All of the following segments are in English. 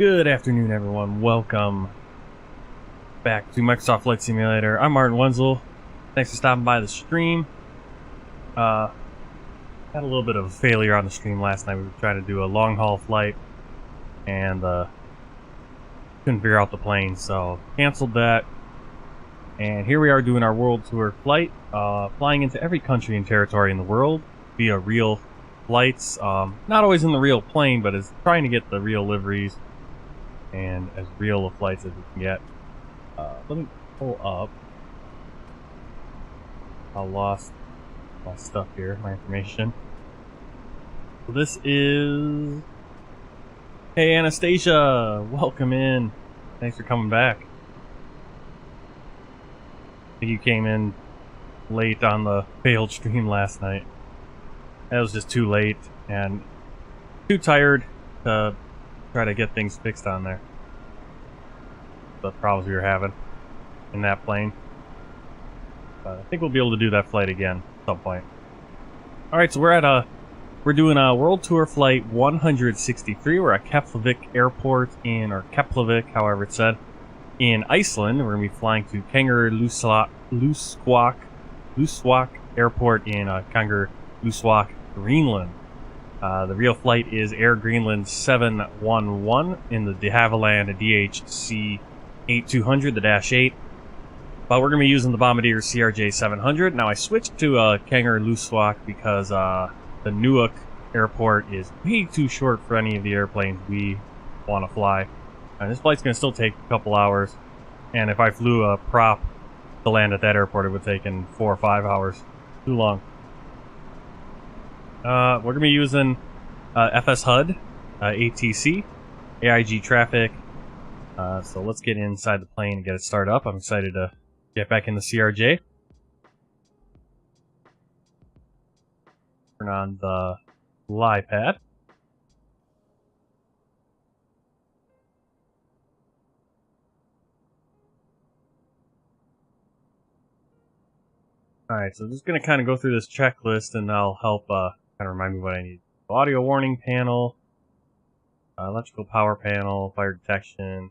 Good afternoon, everyone. Welcome back to Microsoft Flight Simulator. I'm Martin Wenzel. Thanks for stopping by the stream. Had a little bit of a failure on the stream last night. We were trying to do a long-haul flight and couldn't figure out the plane, so canceled that. And here we are doing our world tour flight, flying into every country and territory in the world via real flights. Not always in the real plane, but it's trying to get the real liveries and as real of flights as we can get. Let me pull up. I lost my stuff here, my information. So this is... Hey Anastasia! Welcome in! Thanks for coming back. I think you came in late on the failed stream last night. That was just too late and too tired to try to get things fixed on there. The problems we were having in that plane. But I think we'll be able to do that flight again at some point. Alright, so we're doing a World Tour Flight 163. We're at Keflavík Airport or Keflavík, however it's said, in Iceland. We're going to be flying to Kangerlussuaq Airport in Kangerlussuaq, Greenland. The real flight is Air Greenland 711 in the de Havilland DHC 8200, the Dash 8. But we're going to be using the Bombardier CRJ-700. Now I switched to Kangerlussuaq because the Nuuk Airport is way too short for any of the airplanes we want to fly. And this flight's going to still take a couple hours. And if I flew a prop to land at that airport, it would take in 4 or 5 hours. Too long. We're going to be using FS HUD, ATC, AIG traffic. So let's get inside the plane and get it started up. I'm excited to get back in the CRJ. Turn on the fly pad. Alright, so I'm just going to kind of go through this checklist and I'll help kind of remind me what I need. Audio warning panel, electrical power panel, fire detection.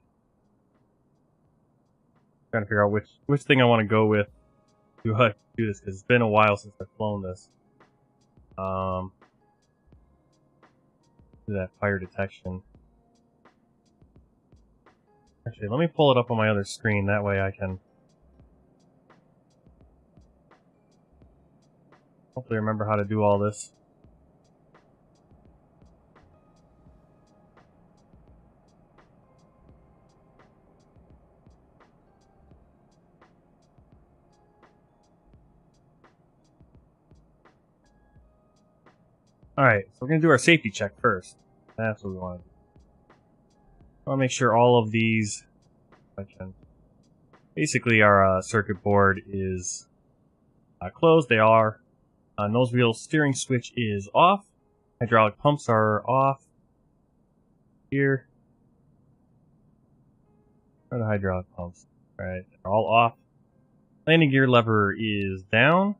Trying to figure out which thing I want to go with to do this, because it's been a while since I've flown this. Do that fire detection. Actually, let me pull it up on my other screen, that way I can hopefully remember how to do all this. Alright, so we're going to do our safety check first. That's what we want to do. I want to make sure all of these... Basically, our circuit board is closed. They are. Nose wheel steering switch is off. Hydraulic pumps are off. Here. Where are the hydraulic pumps? Alright, they're all off. Landing gear lever is down.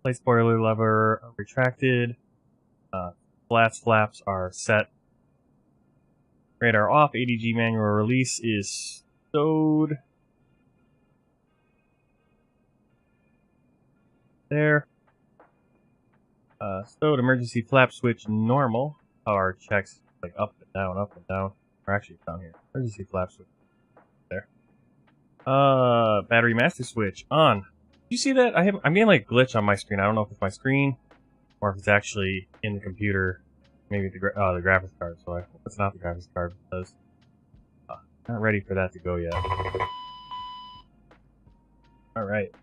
Plate spoiler lever retracted. Flaps are set. Radar off. ADG manual release is stowed. There. Stowed. Emergency flap switch normal. Power checks like up and down, or actually down here. Emergency flap switch. There. Battery master switch on. You see that? I'm getting like a glitch on my screen. I don't know if it's my screen or if it's actually in the computer. Maybe the graphics card. So I hope it's not the graphics card because not ready for that to go yet. All right.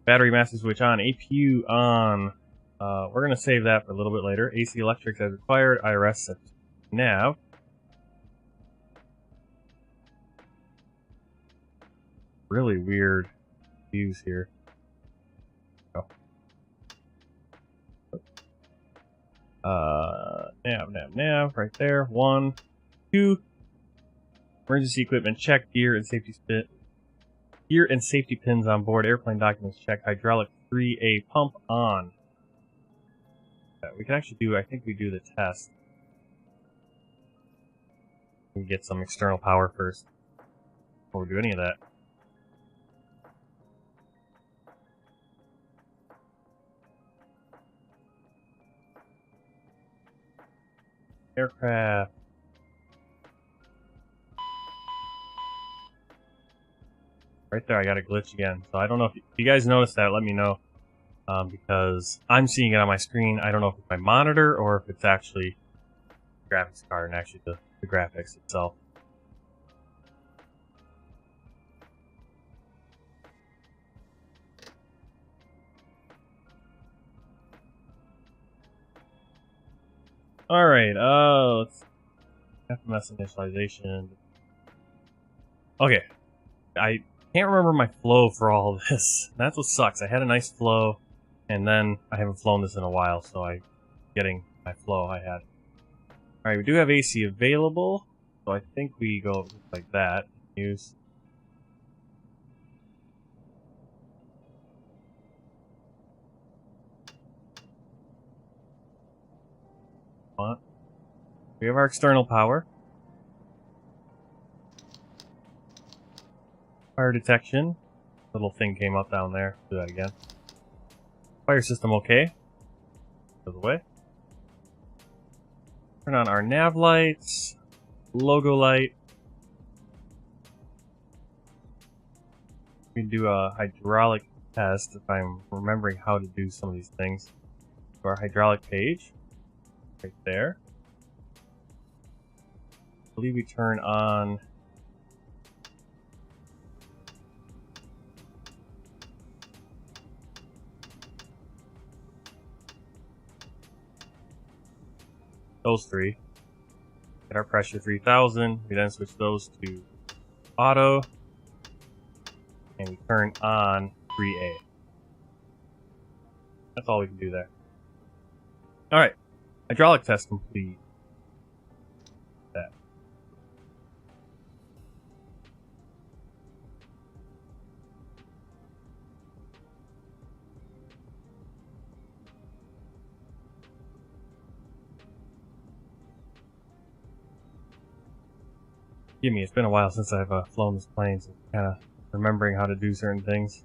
Battery master switch on. APU on. We're gonna save that for a little bit later. AC electrics as required. IRS set to nav. Really weird views here. Nav, right there. 1, 2. Emergency equipment check. Gear and safety pins on board. Airplane documents check. Hydraulic 3A pump on. We can actually do, I think we do the test. We get some external power first before we do any of that. Aircraft. Right there, I got a glitch again. So I don't know if you guys noticed that, let me know. Because I'm seeing it on my screen. I don't know if it's my monitor or if it's actually the graphics card and actually the graphics itself. Alright, let's FMS initialization. Okay. I can't remember my flow for all of this. That's what sucks. I had a nice flow, and then I haven't flown this in a while, so I'm getting my flow I had. Alright, we do have AC available, so I think we go like that. Use. We have our external power. Fire detection. Little thing came up down there. Do that again. Fire system okay. Out of the way. Turn on our nav lights. Logo light. We can do a hydraulic test if I'm remembering how to do some of these things. To our hydraulic page. Right there. I believe we turn on those three. Get our pressure 3000. We then switch those to auto. And we turn on 3A. That's all we can do there. Alright. Hydraulic test complete. That. Give me, it's been a while since I've flown this plane, so kind of remembering how to do certain things.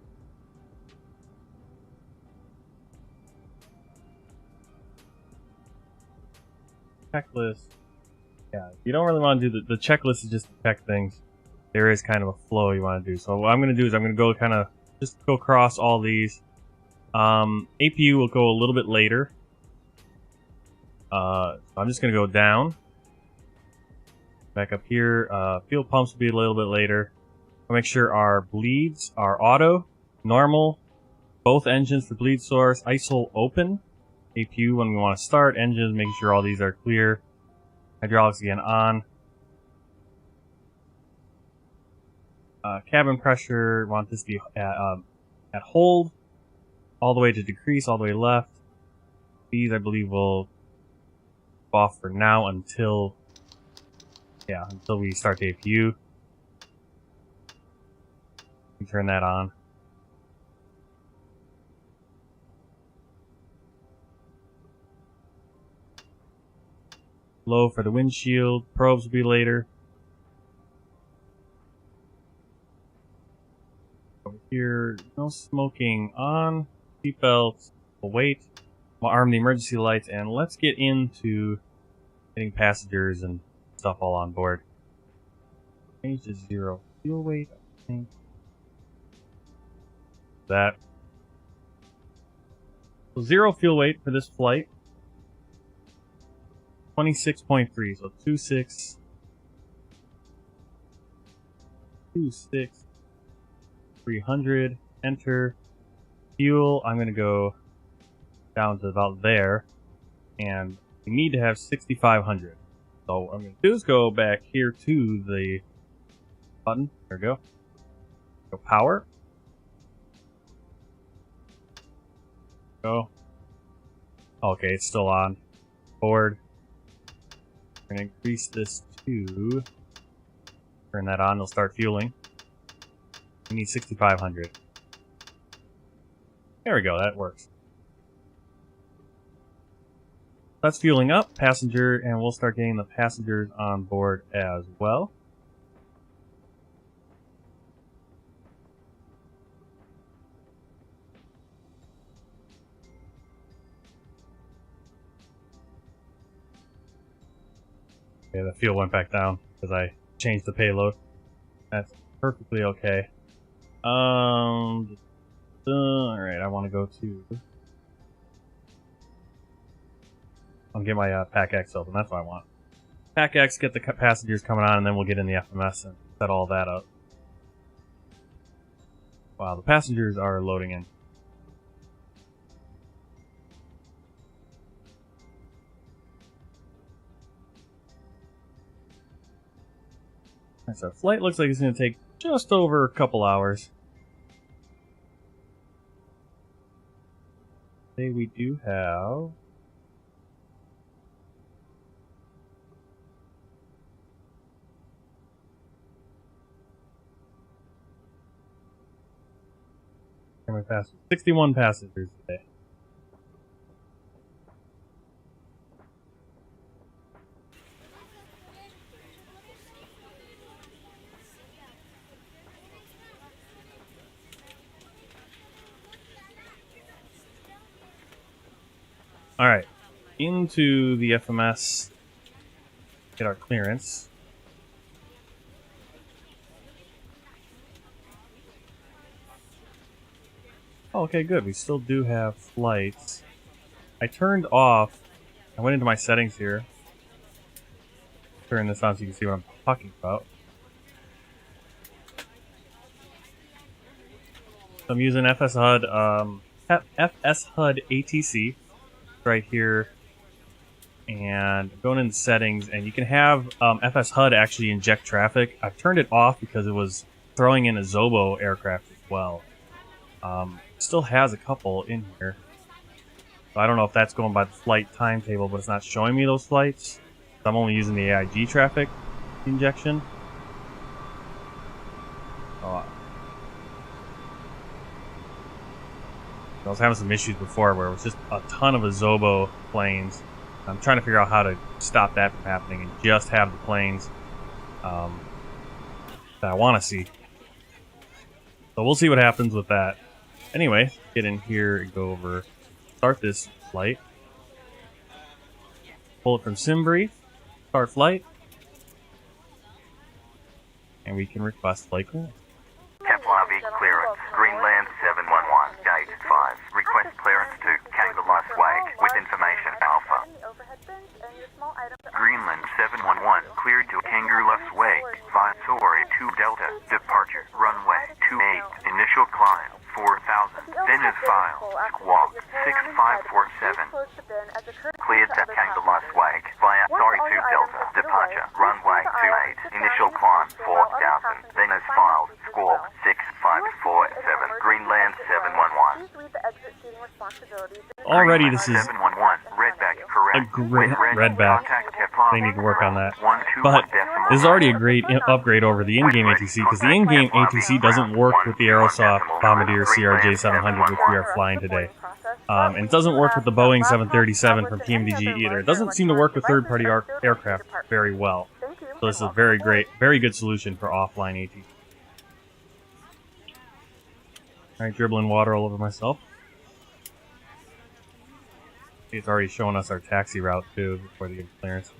Checklist. Yeah, you don't really want to do the checklist is just to check things. There is kind of a flow you want to do. So what I'm going to do is I'm going to go kind of just go across all these. APU will go a little bit later. So I'm just going to go down. Back up here. Fuel pumps will be a little bit later. I'll make sure our bleeds are auto, normal, both engines for bleed source, ISOL open, APU when we want to start, engines, making sure all these are clear, hydraulics again on. Cabin pressure, want this to be at hold, all the way to decrease, all the way left. These I believe will go off for now until we start the APU. We turn that on. Low for the windshield. Probes will be later. Over here, no smoking on. Seatbelts. We'll wait. We'll arm the emergency lights, and let's get into getting passengers and stuff all on board. Change to 0 fuel weight, I think. That. So 0 fuel weight for this flight. 26.3, so 26. 300. Enter. Fuel, I'm going to go down to about there. And we need to have 6,500. So what I'm going to do is go back here to the button. There we go. Go power. Go. Okay, it's still on. Forward. We're going to increase this to... Turn that on, it'll start fueling. We need 6,500. There we go, that works. That's fueling up, passenger, and we'll start getting the passengers on board as well. Okay, the fuel went back down because I changed the payload. That's perfectly okay. Alright, I want to go to... I'll get my Pack X open, that's what I want. Pack X, get the passengers coming on, and then we'll get in the FMS and set all that up. Wow, the passengers are loading in. Alright, so flight looks like it's going to take just over a couple hours. Today we do have... how many passengers? 61 passengers today. Alright, into the FMS, get our clearance. Oh, okay, good. We still do have flights. I turned off, I went into my settings here. Turn this on so you can see what I'm talking about. So I'm using FS HUD ATC right here. And I'm going into settings, and you can have FS HUD actually inject traffic. I've turned it off because it was throwing in a Zobo aircraft as well. Still has a couple in here. So I don't know if that's going by the flight timetable, but it's not showing me those flights. So I'm only using the AIG traffic injection. I was having some issues before where it was just a ton of Azobo planes. I'm trying to figure out how to stop that from happening and just have the planes that I want to see. So we'll see what happens with that. Anyway, get in here and go over, start this flight. Pull it from SimBrief, start flight, and we can request flight clearance. Keflavík clearance, Greenland 711, gate 5. Request clearance to Kangerlussuaq with information Alpha. Greenland 711, cleared to Kangerlussuaq, Visory 2 Delta, departure, runway 28, initial climb, 4,000, then is file, squawk, 6547. Cleared to Kangerlussuaq, via Sorry 2 Delta, departure, runway 28, initial climb, 4,000, then is filed, squawk, 6547, Greenland 711. Already this is 711, redback, correct. a great redback. They need to work on that. But this is already a great upgrade over the in-game ATC, because the in-game ATC doesn't work with the Aerosoft Bombardier CRJ-700, which we are flying today. And it doesn't work with the Boeing 737 from PMDG either. It doesn't seem to work with third-party aircraft very well. So this is a very good solution for offline ATC. Alright, dribbling water all over myself. It's already showing us our taxi route too before the clearance.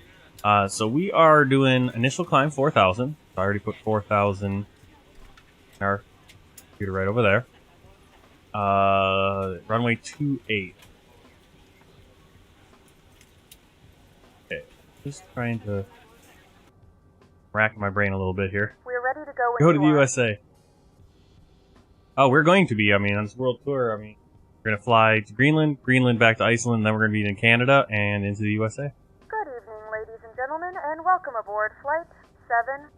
So we are doing initial climb 4,000. I already put 4,000 in our computer right over there. Runway 28. Okay, just trying to rack my brain a little bit here. We're ready to go. Go to the USA. Oh, we're going to be. I mean, on this world tour. I mean, we're gonna fly to Greenland, back to Iceland, then we're gonna be in Canada and into the USA. Good evening, ladies and gentlemen, and welcome aboard Flight 711.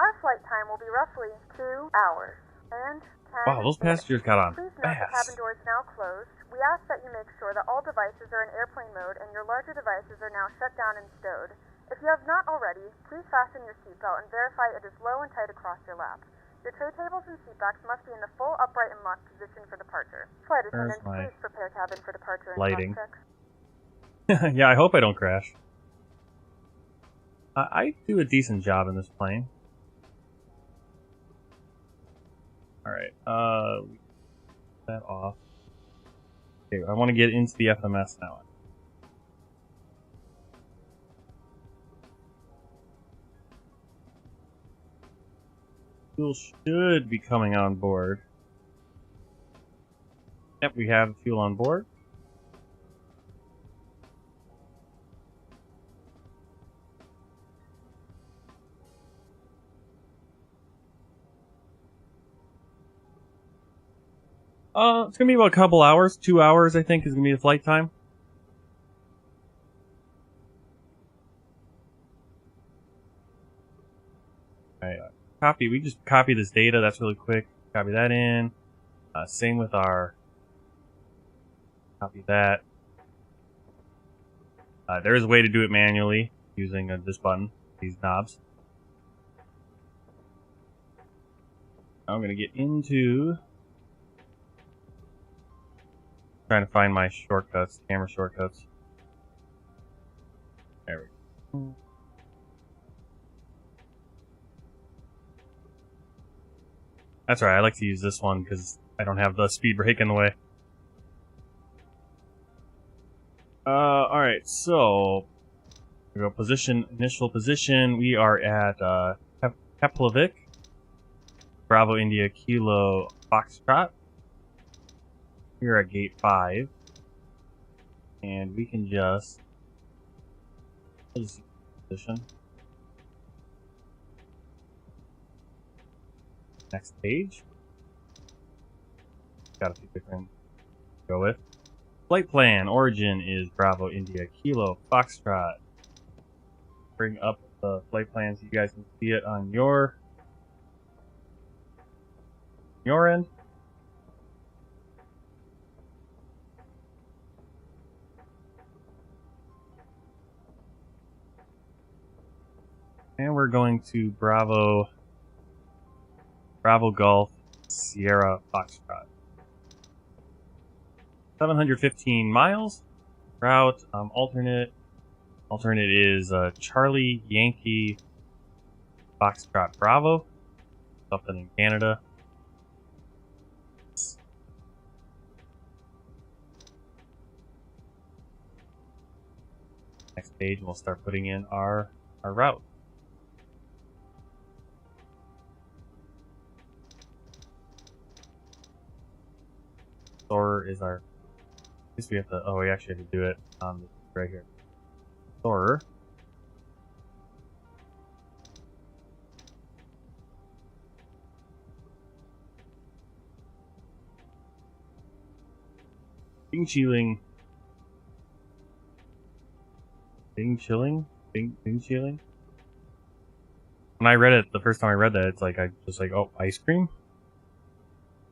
Our flight time will be roughly 2 hours and 10 Wow, those passengers got on Please note the cabin fast. doors now closed. We ask that you make sure that all devices are in airplane mode and your larger devices are now shut down and stowed. If you have not already, please fasten your seatbelt and verify it is low and tight across your lap. Your tray tables and seatbacks must be in the full upright and locked position for departure. Flight attendants, please prepare cabin for departure and lighting. cross check. Yeah, I hope I don't crash. I do a decent job in this plane. Alright, that off. Okay, I want to get into the FMS now. Fuel should be coming on board. Yep, we have fuel on board. It's gonna be about a couple hours. 2 hours, I think, is gonna be the flight time. Alright, copy. We just copy this data. That's really quick. Copy that in. Same with our. Copy that. There is a way to do it manually using this button, these knobs. Now I'm gonna get into trying to find my shortcuts, camera shortcuts. There we go. That's right, I like to use this one because I don't have the speed brake in the way. Alright, so we go position, initial position. We are at Keflavík, Bravo India Kilo Foxtrot. We're at gate 5. And we can just position. Next page. Got a few different to go with. Flight plan, origin is Bravo India Kilo Foxtrot. Bring up the flight plan so you guys can see it on your end. And we're going to Bravo Golf Sierra Foxtrot. 715 miles. Route, alternate is Charlie Yankee Foxtrot Bravo. Something in Canada. Next page, we'll start putting in our route. Soarer is our. I guess we have to. Oh, we actually have to do it on right here. Soarer. Bing chilling. When I read it the first time I read that, it's like I just like, oh, ice cream.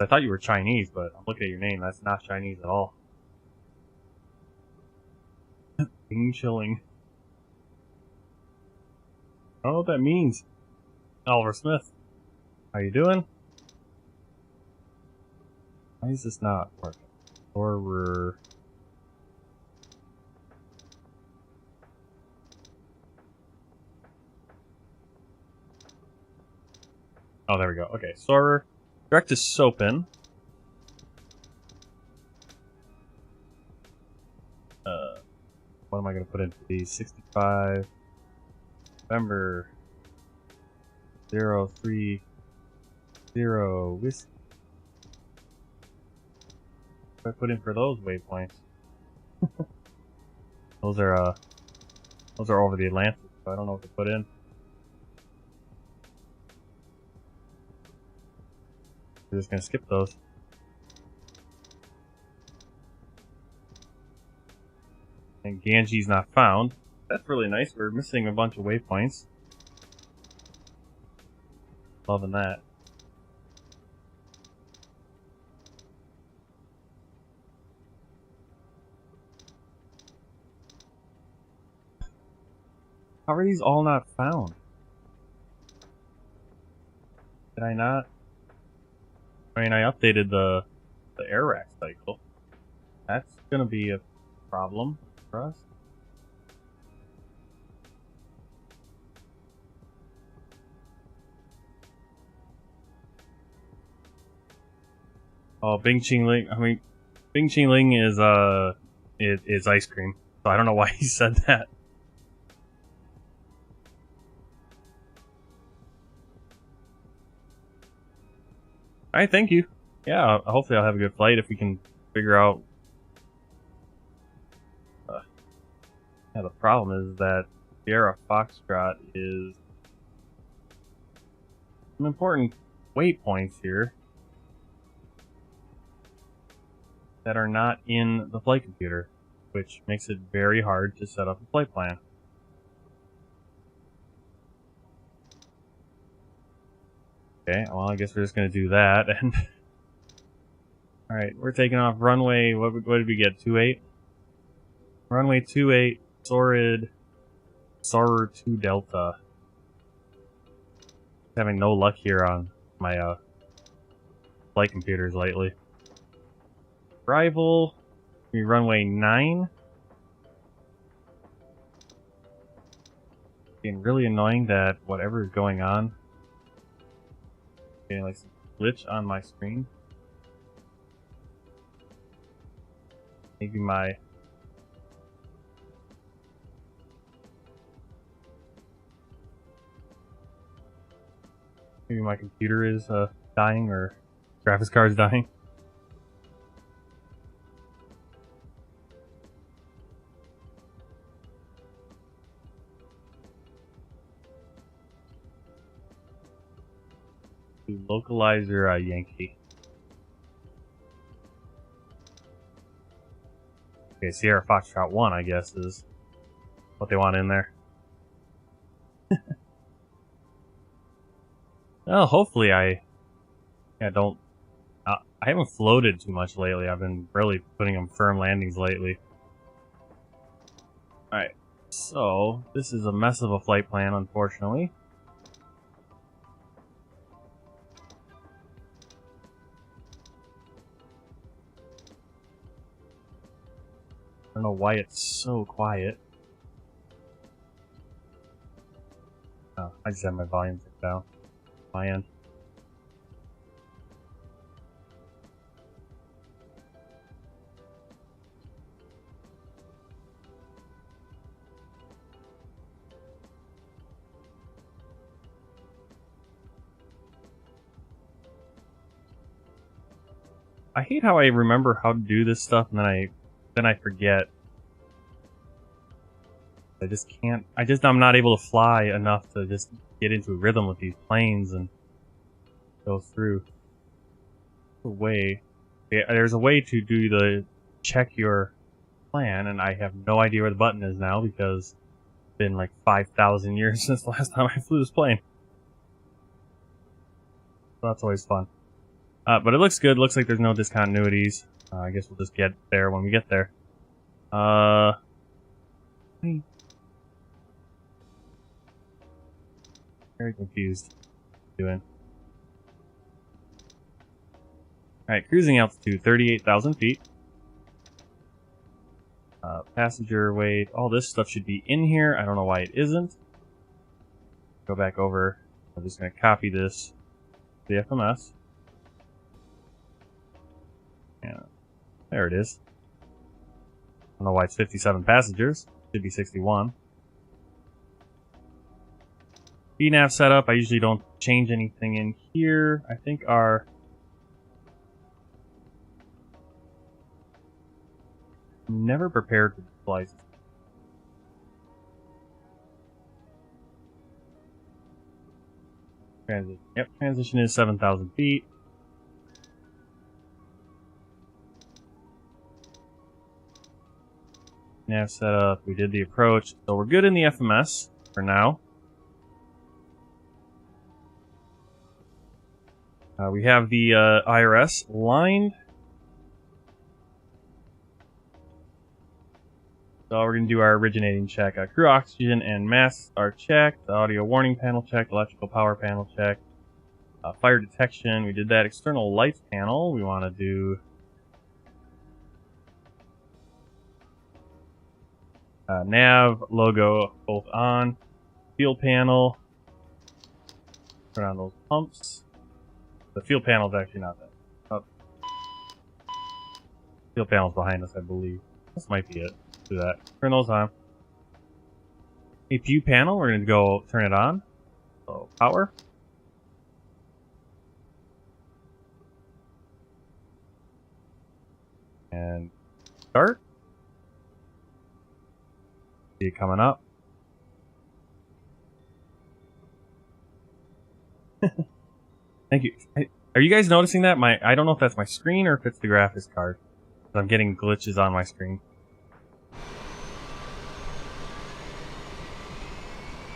I thought you were Chinese, but I'm looking at your name. That's not Chinese at all. Bing chilling. I don't know what that means. Oliver Smith, how you doing? Why is this not working? Forward. Oh, there we go. Okay, Soarer. Direct to Sopen. What am I going to put in for these? 65. November. 030 whiskey. What do I put in for those waypoints? Those are over the Atlantic, so I don't know what to put in. We're just gonna skip those. And Ganji's not found. That's really nice. We're missing a bunch of waypoints. Loving that. How are these all not found? Did I not? I mean, I updated the air rack cycle. That's gonna be a problem for us. Oh, Bing Ching Ling. I mean, Bing Ching Ling is ice cream. So I don't know why he said that. Alright, thank you. Yeah, hopefully I'll have a good flight if we can figure out... yeah, the problem is that Sierra Foxtrot is some important waypoints here that are not in the flight computer, which makes it very hard to set up a flight plan. Okay, well, I guess we're just going to do that. And alright, we're taking off runway, what did we get, 28? Runway 28, Sorid, Sorar 2 Delta. Having no luck here on my flight computers lately. Arrival, runway 9. Being really annoying that whatever is going on, getting like some glitch on my screen. Maybe my computer is dying, or graphics card's dying. Localizer Yankee. Okay, Sierra Foxtrot 1, I guess, is what they want in there. Well, hopefully I haven't floated too much lately. I've been really putting them firm landings lately. Alright, so this is a mess of a flight plan, unfortunately. I don't know why it's so quiet. Oh, I just have my volume ticked down. My end. I hate how I remember how to do this stuff and then I forget. I just can't. I'm not able to fly enough to just get into a rhythm with these planes and go through. There's a way to do the check your plan, and I have no idea where the button is now because it's been like 5,000 years since the last time I flew this plane. So that's always fun. But it looks good. Looks like there's no discontinuities. I guess we'll just get there when we get there. Very confused. Doing. Alright, cruising altitude 38,000 feet. Passenger weight. All this stuff should be in here. I don't know why it isn't. Go back over. I'm just going to copy this to the FMS. Yeah, there it is. I don't know why it's 57 passengers. Should be 61. VNAV setup. I usually don't change anything in here. I think our never prepared for flights. Transition. Yep, transition is 7,000 feet. Nav setup. We did the approach, so we're good in the FMS for now. We have the IRS lined. So we're going to do our originating check. Crew oxygen and masks are checked. Audio warning panel checked. Electrical power panel checked. Fire detection, we did that. External lights panel, we want to do... nav, logo, both on. Fuel panel. Turn on those pumps. The fuel panel is actually not that. Oh. Steel panels behind us, I believe. This might be it. Do that. Turn those on. APU panel, we're going to go turn it on. So, power. And start. See it coming up. Thank you. Are you guys noticing that? I don't know if that's my screen or if it's the graphics card. I'm getting glitches on my screen.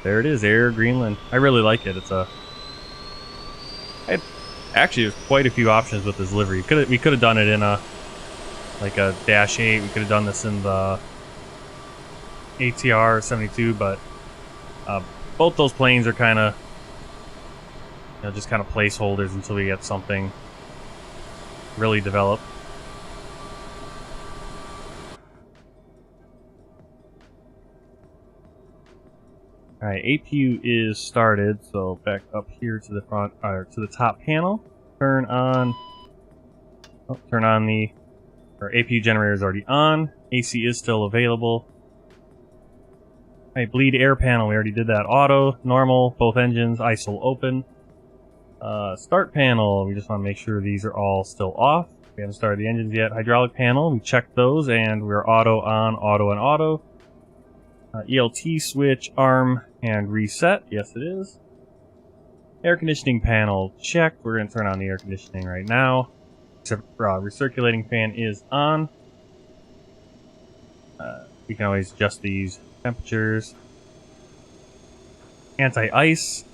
There it is, Air Greenland. I really like it. Actually, there's quite a few options with this livery. We could have done it in a Dash 8. We could have done this in the ATR 72, but both those planes are kind of, just kind of placeholders until we get something really developed. Alright, APU is started, so back up here to the front, or to the top panel. Turn on the, our APU generator is already on. AC is still available. Alright, bleed air panel, we already did that. Auto, normal, both engines, ISO open. Start panel, we just want to make sure these are all still off. We haven't started the engines yet. Hydraulic panel, we checked those, and we're auto on, auto and auto. ELT switch, arm, and reset. Yes, it is. Air conditioning panel checked. We're going to turn on the air conditioning right now. Recirculating fan is on. We can always adjust these temperatures. Anti-ice.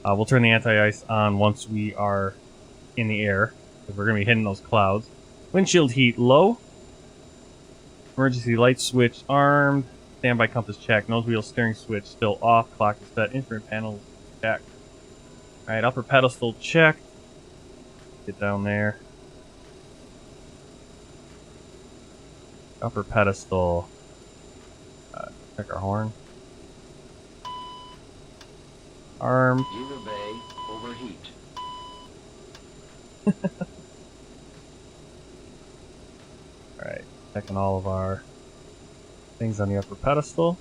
We'll turn the anti-ice on once we are in the air, because we're going to be hitting those clouds. Windshield heat low. Emergency light switch armed. Standby compass check. Nose wheel steering switch still off. Clock is set. Instrument panel check. Alright, upper pedestal check. Get down there. Upper pedestal. Check our horn. Armed. User bay overheat. Alright, checking all of our things on the upper pedestal.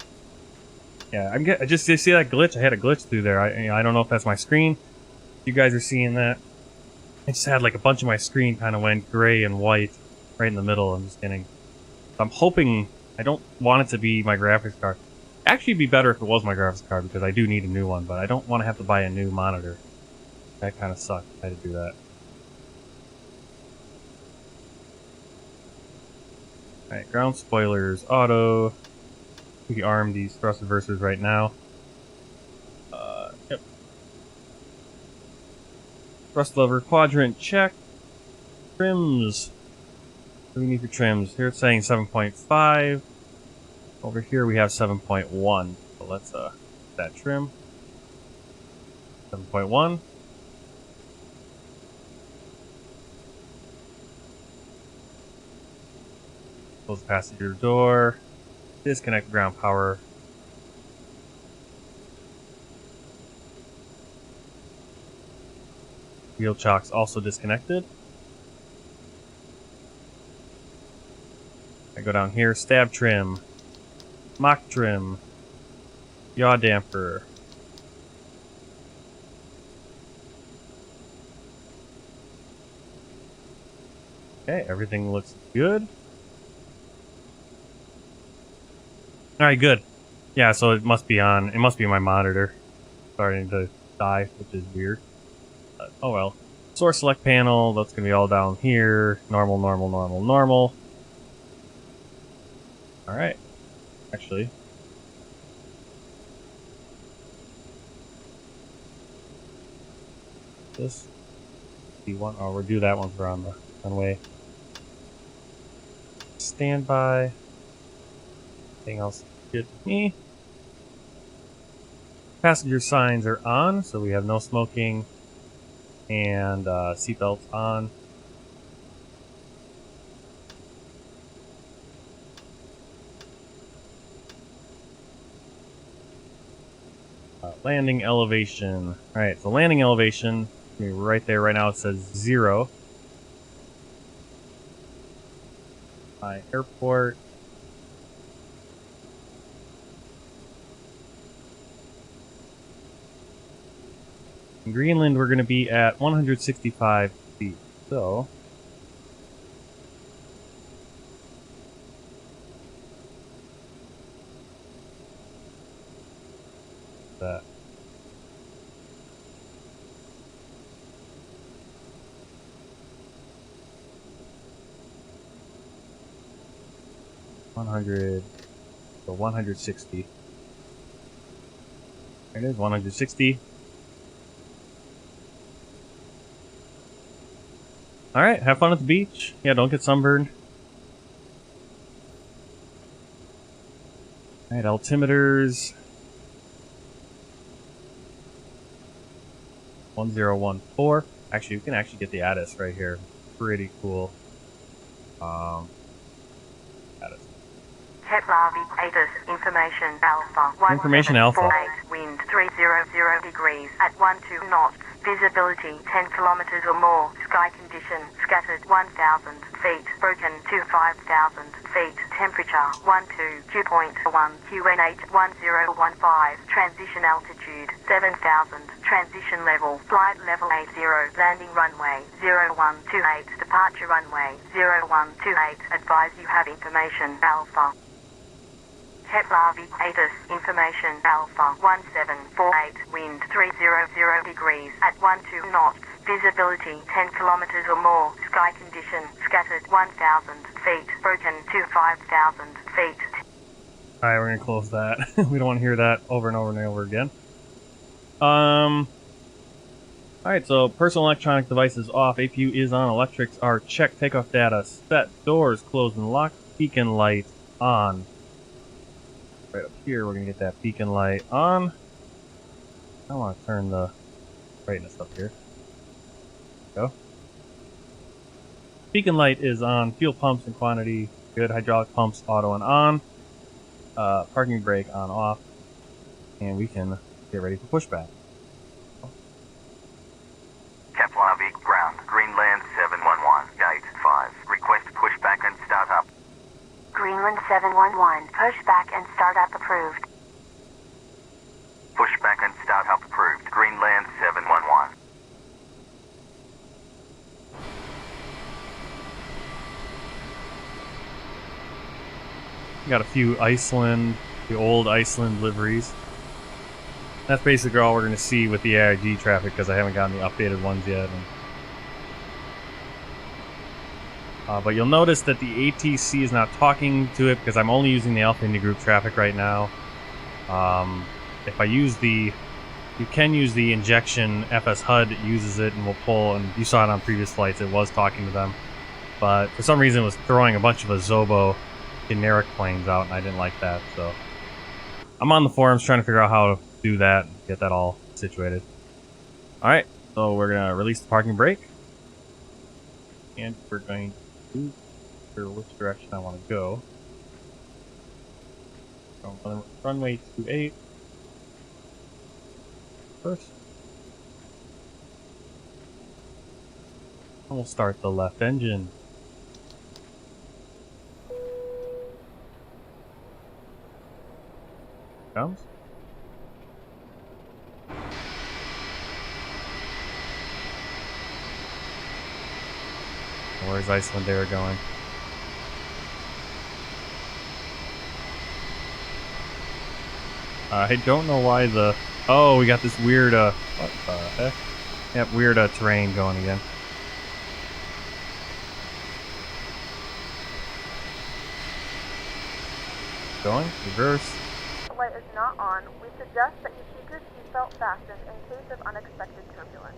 Yeah, I just see that glitch. I had a glitch through there. I don't know if that's my screen. You guys are seeing that. I just had like a bunch of my screen kind of went gray and white right in the middle. I'm just getting. I'm hoping. I don't want it to be my graphics card. Actually, it'd be better if it was my graphics card because I do need a new one, but I don't want to have to buy a new monitor. That kind of sucks. I had to do that. Alright, ground spoilers, auto. We can arm these thrust reversers right now. Yep. Thrust lever quadrant check. Trims. What do we need for trims? Here it's saying 7.5. Over here we have 7.1. So let's that trim. 7.1. Close the passenger door. Disconnect ground power. Wheel chocks also disconnected. I go down here, stab trim, mock trim, yaw damper. Okay, everything looks good. Alright, good. Yeah, so it must be on. It must be my monitor starting to die, which is weird. Oh well. Source select panel, that's going to be all down here. Normal, normal, normal, normal. Alright. Actually. This. D1. Oh, we'll do that once we're on the runway. Standby. Anything else good with me? Passenger signs are on, so we have no smoking. And seatbelts on. Landing elevation. Alright, so landing elevation, right there, right now it says 0. My airport. In Greenland, we're going to be at 165 feet. So, that. So 160. There it is, 160. Alright, have fun at the beach. Yeah, don't get sunburned. Alright, altimeters. 1014. Actually, you can actually get the ATIS right here. Pretty cool. ATIS. Keflavík, ATIS, information alpha. Information alpha. 1748, wind 300 degrees at 12 knots. Visibility 10 kilometers or more. Sky condition scattered 1,000 feet. Broken to 5,000 feet. Temperature 12, dew point 1. QN8 1015. Transition altitude 7,000. Transition level. Flight level 80. Landing runway 0128. Departure runway 0128. Advise you have information alpha. Keflavík, ATIS, information alpha 1748, wind 300 degrees at 12 knots, visibility 10 kilometers or more, sky condition scattered 1,000 feet, broken to 5,000 feet. Alright, we're gonna close that. We don't want to hear that over and over and over again. Alright, so personal electronic devices off, APU is on, electrics are checked, takeoff data set, doors closed and locked, beacon light on. Right up here, we're gonna get that beacon light on. I want to turn the brightness up here. Go. Beacon light is on. Fuel pumps and quantity good. Hydraulic pumps auto and on. Parking brake on off. And we can get ready for pushback. Keflavík ground, Greenland 711, gate 5. Request pushback and start up. Greenland 711, pushback and startup approved. Pushback and start up approved. Greenland 711. Got a few Iceland, the old Iceland liveries. That's basically all we're going to see with the AIG traffic because I haven't gotten the updated ones yet. But you'll notice that the ATC is not talking to it because I'm only using the Alpha India Group traffic right now. If I use you can use the injection FS HUD, it uses it and will pull, and you saw it on previous flights, it was talking to them. But for some reason it was throwing a bunch of Azobo generic planes out, and I didn't like that, so I'm on the forums trying to figure out how to do that and get that all situated. Alright, so we're going to release the parking brake, and we're going to for which direction I want to go. So runway 28 first. And we'll start the left engine. Comes. Where's Iceland Air going? I don't know why the... Oh, we got this weird, what the heck? Yep, weird terrain going again. Going, reverse. The light is not on. We suggest that you keep your seatbelt fastened in case of unexpected turbulence.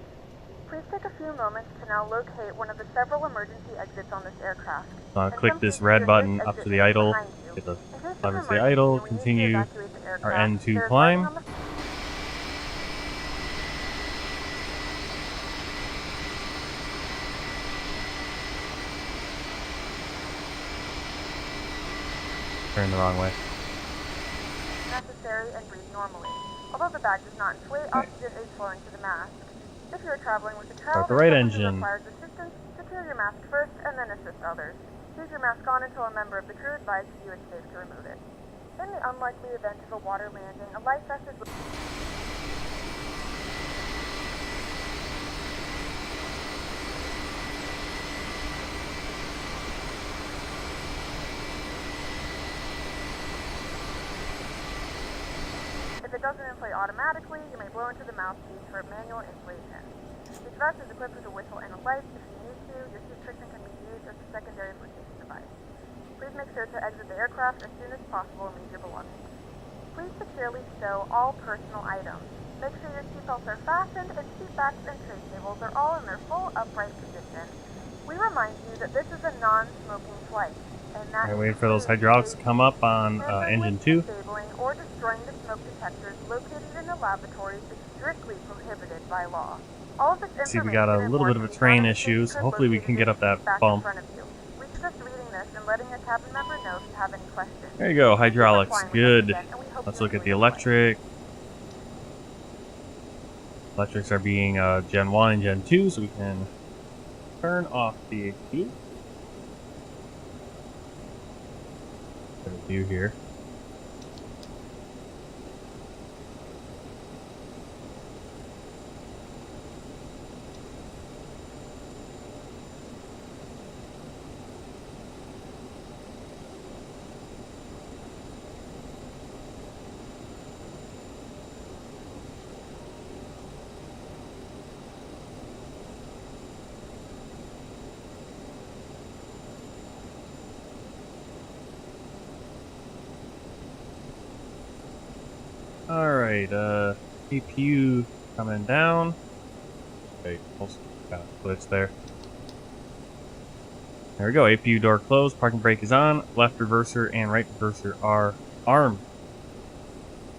Please take a few moments to now locate one of the several emergency exits on this aircraft. So I'll click this red button up to the idle, hit the lever to the idle, continue our N2 climb. Turn the wrong way. Necessary and breathe normally. Although the bag does not inflate, oxygen is flowing to the mask. If you are traveling with a child the right or engine. requires assistance, secure your mask first and then assist others. Keep your mask on until a member of the crew advises you it's safe to remove it. In the unlikely event of a water landing, a life vest is... If it doesn't inflate automatically, you may blow into the mouthpiece for manual inflation. This vest is equipped with a whistle and a light. If you need to, your seat cushion can be used as a secondary flotation device. Please make sure to exit the aircraft as soon as possible and leave your belongings. Please securely stow all personal items. Make sure your seatbelts are fastened and seat backs and tray tables are all in their full upright position. We remind you that this is a non-smoking flight, and that Alright, waiting for those hydraulics to come up on engine 2. Disabling or destroying the smoke detectors located in the laboratories is strictly prohibited by law. All of this See, we got a little bit of a terrain issue, so hopefully we can get up that bump. We suggest reading this and letting your cabin member know if you have any questions. There you go, hydraulics, good. Let's look at the electric. Electrics are being Gen 1 and Gen 2, so we can turn off the AC. Get a view here. Alright, APU coming down. Okay, almost got a switch there. There we go, APU door closed, parking brake is on, left reverser and right reverser are armed.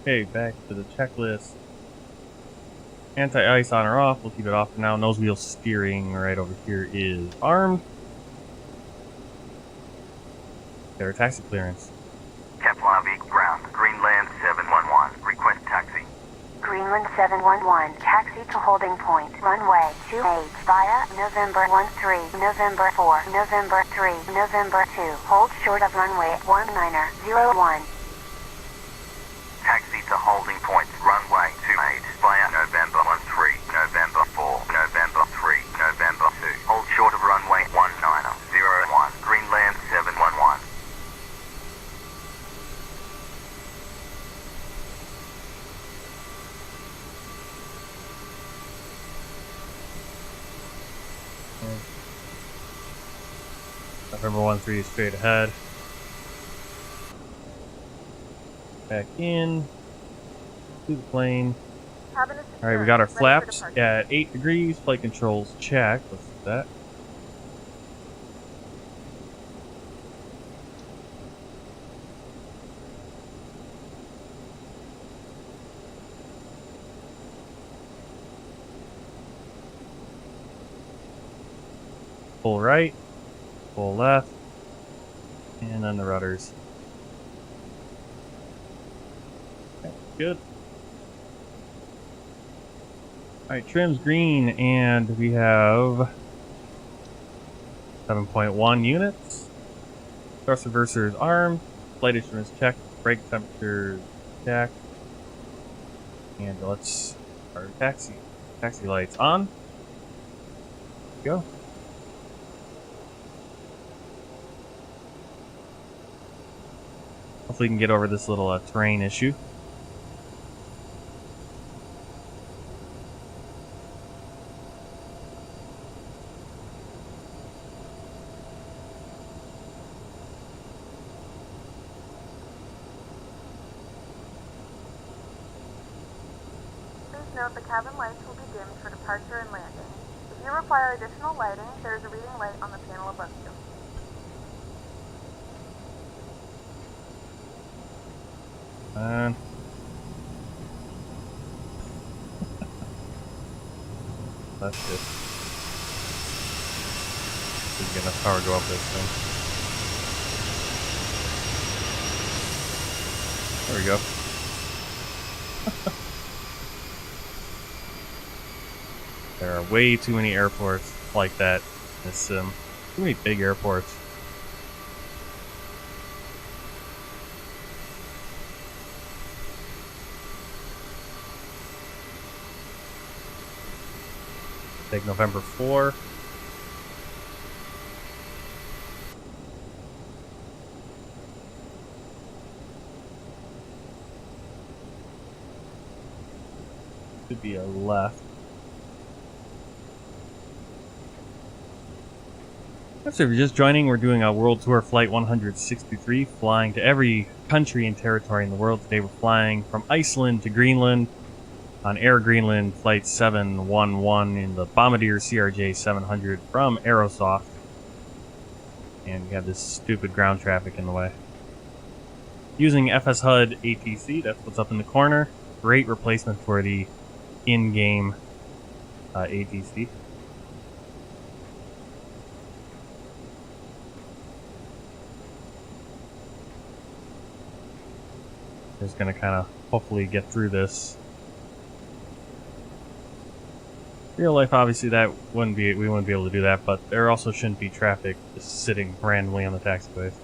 Okay, back to the checklist. Anti-ice on or off, we'll keep it off for now. Nose wheel steering right over here is armed. There, taxi clearance. Keflavík ground, Greenland 711, request taxi. Greenland 711, taxi to holding point, runway 28 via November 13, November 4, November 3, November 2, hold short of runway 1901. Taxi to holding point, runway 28 via November 13, November 4, November 3, November 2, hold short of runway 1901, Greenland 711. November 13 is straight ahead. Back in to the plane. Alright, we got our flaps at 8 degrees, flight controls check. Let's do that. Full right, full left, and then the rudders. Okay, good. Alright, trim's green, and we have 7.1 units. Thrust reverser is armed, flight instruments checked, brake temperature checked, and let's our taxi lights on. Go. Hopefully we can get over this little terrain issue. Please note the cabin lights will be dimmed for departure and landing. If you require additional lighting, there is a reading light on the panel above you. Man. That's good. Didn't get enough power to go up this thing. There we go. There are way too many airports like that in this sim. Too many big airports. Take November 4. Should be a left. So if you're just joining, we're doing a World Tour Flight 163, flying to every country and territory in the world. Today we're flying from Iceland to Greenland on Air Greenland Flight 711 in the Bombardier CRJ-700 from Aerosoft. And we have this stupid ground traffic in the way. Using FS HUD ATC, that's what's up in the corner. Great replacement for the in-game ATC. Just gonna kind of hopefully get through this. Real life, obviously, we wouldn't be able to do that, but there also shouldn't be traffic just sitting randomly on the taxiways.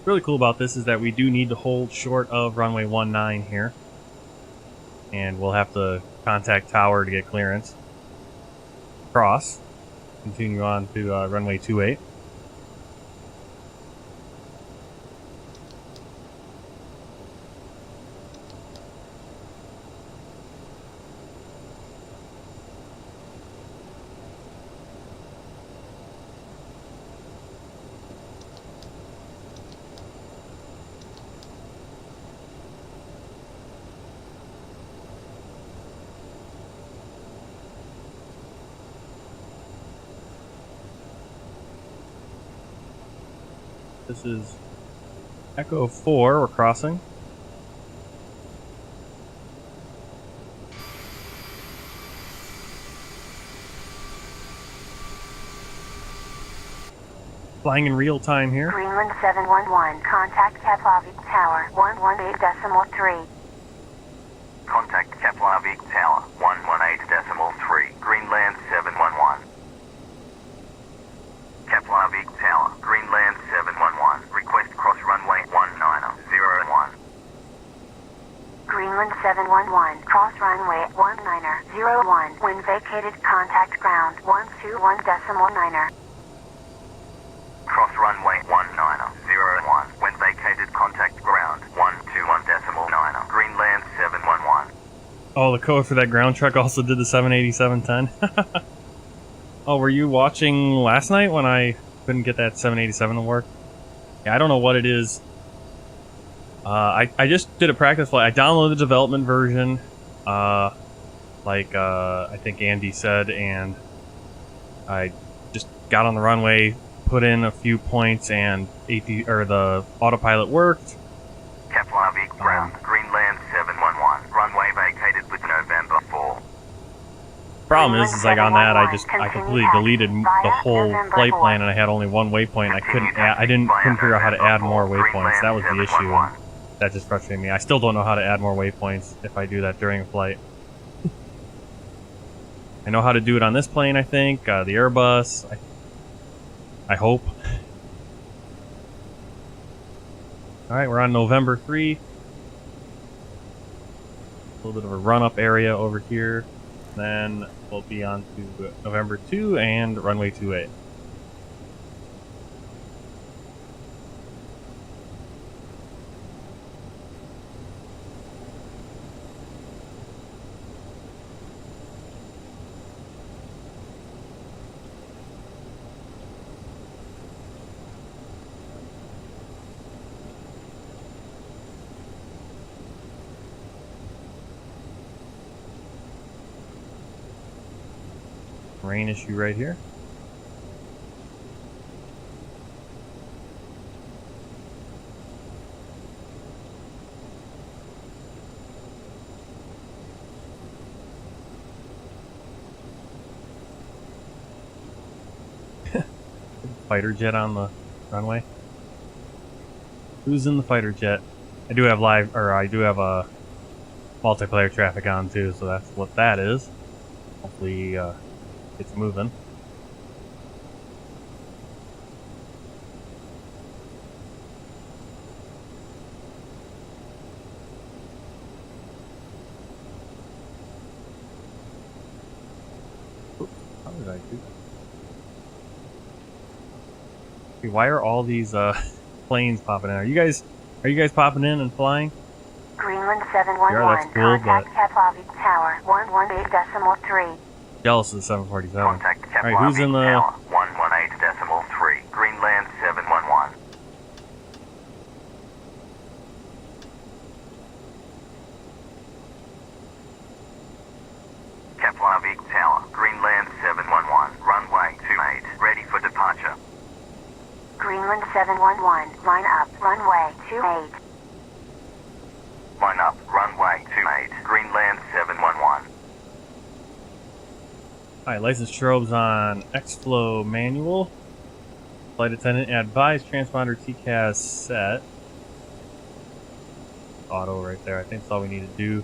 Really cool about this is that we do need to hold short of runway 19 here, and we'll have to contact tower to get clearance. Cross. Continue on to runway 28. This is Echo 4, we're crossing. Flying in real time here. Greenland 711, contact Keflavík Tower 118.3. Contact Keflavík Tower 118.3. Greenland 711. Keflavík Tower, Greenland 711. Request cross runway 1901. Greenland 711, cross runway 1901. When vacated, contact ground 121.9. Cross runway 1901. When vacated, contact ground 121.9. Greenland 711. Oh, the code for that ground truck also did the 787-10. Oh, were you watching last night when I couldn't get that 787 to work? Yeah, I don't know what it is. I just did a practice flight. I downloaded the development version, I think Andy said, and I just got on the runway, put in a few points, and the autopilot worked. Keflavík ground, Greenland 711. Runway vacated with November 4. Problem is like on that, I completely deleted the whole flight plan, and I had only one waypoint. I couldn't figure out how to add more waypoints. That was the issue, and that just frustrated me. I still don't know how to add more waypoints if I do that during a flight. I know how to do it on this plane, I think, the Airbus. I hope. All right, we're on November 3. A little bit of a run-up area over here. Then we'll be on to November 2 and runway 28. Rain issue right here. Fighter jet on the runway. Who's in the fighter jet? I do have a multiplayer traffic on too, so that's what that is. Hopefully it's moving. did I do? Okay, why are all these planes popping in? Are you guys popping in and flying? Greenland 711. Yeah, that's cool, Contact Keflavík Tower 118.3. Jealous of the 747. Contact Keflavík Alright, who's in the... Tower 118.3. Greenland 711. Keflavík Tower, Greenland 711, runway 28, ready for departure. Greenland 711. Line up. Runway 28. Line up, runway 28, Greenland 711. Alright, license strobes on X-Flow manual. Flight attendant, advise transponder TCAS set. Auto right there. I think that's all we need to do.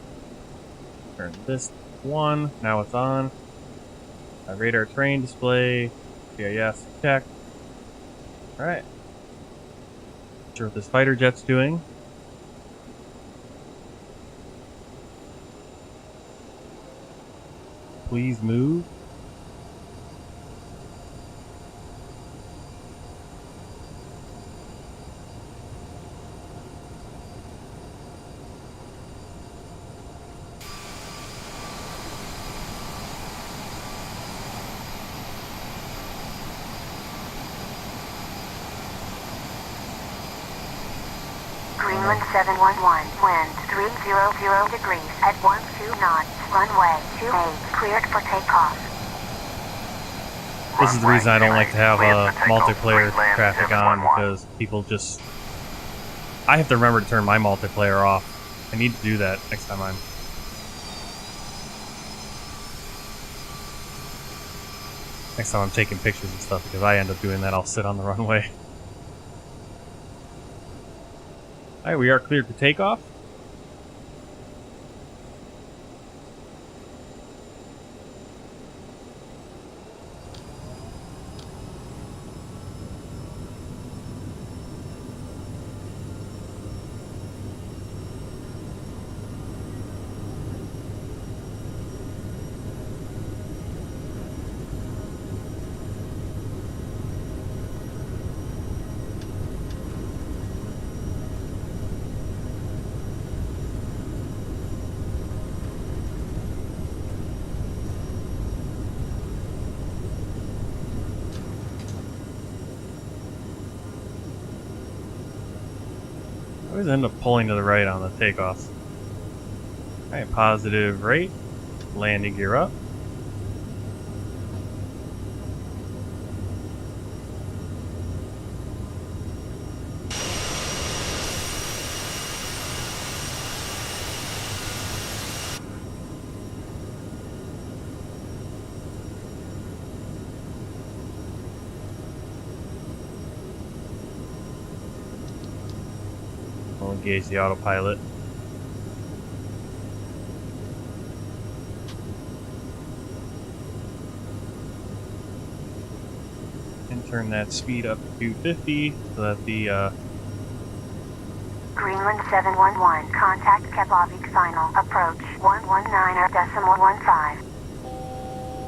Turn this one. Now it's on. Radar terrain display. GIS check. Alright. Not sure what this fighter jet's doing. Please move. Greenland 711. Wind 300 degrees at 12 knots. Runway 28. Cleared for takeoff. This is the reason I don't like to have multiplayer traffic on, because people just... I have to remember to turn my multiplayer off. I need to do that next time I'm taking pictures and stuff, because I end up doing that. I'll sit on the runway. Alright, we are cleared for takeoff. I always end up pulling to the right on the takeoff. Alright, positive rate. Landing gear up. We'll engage the autopilot. And turn that speed up to 50 so that the Greenland 711. Contact Keflavík final. Approach 119.15.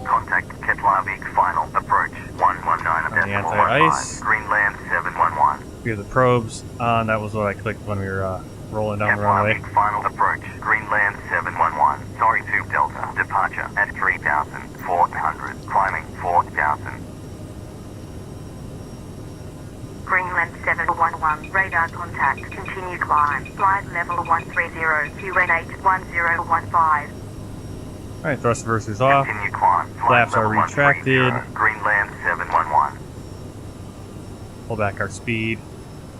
Contact Keflavík final, approach 119.15. anti-ice. Greenland 711. we have the probes on. That was what I clicked when we were rolling down the runway. Keflavík final approach, Greenland 711. Sorry 2 Delta, departure at 3,400, climbing 4,000. Greenland 711. Radar contact. Continue climb. Flight level 130. QN81015. Alright, thrust reversers off. Continue climb. Flaps are retracted. Greenland 711. Pull back our speed.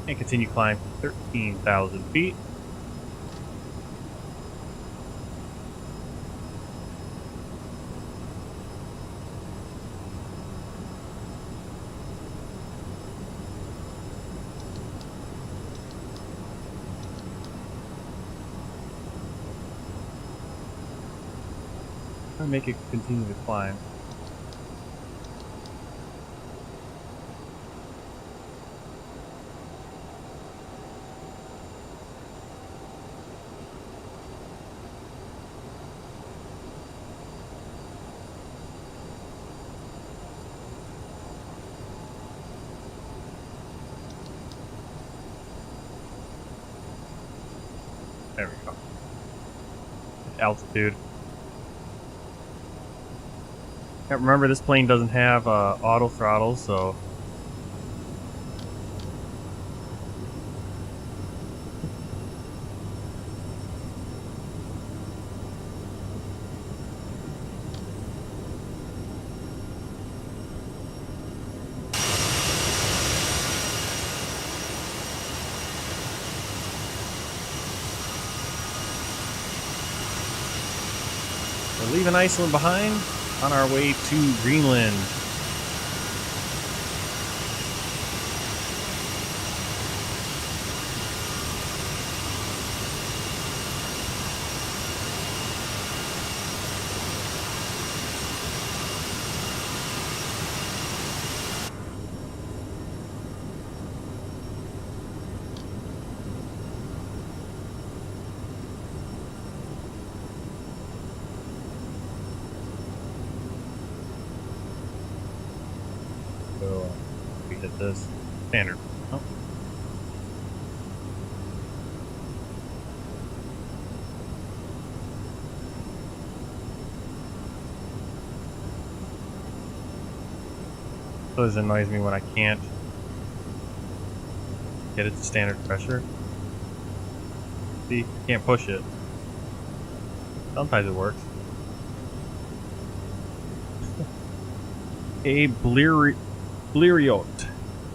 And continue climb 13,000 feet. And make it continue to climb. There we go. Altitude. Yeah, remember, this plane doesn't have auto throttle, so we're leaving Iceland behind on our way to Greenland. So we hit this standard. Oh. Those annoys me when I can't get it to standard pressure. See, can't push it. Sometimes it works. A Bleriot.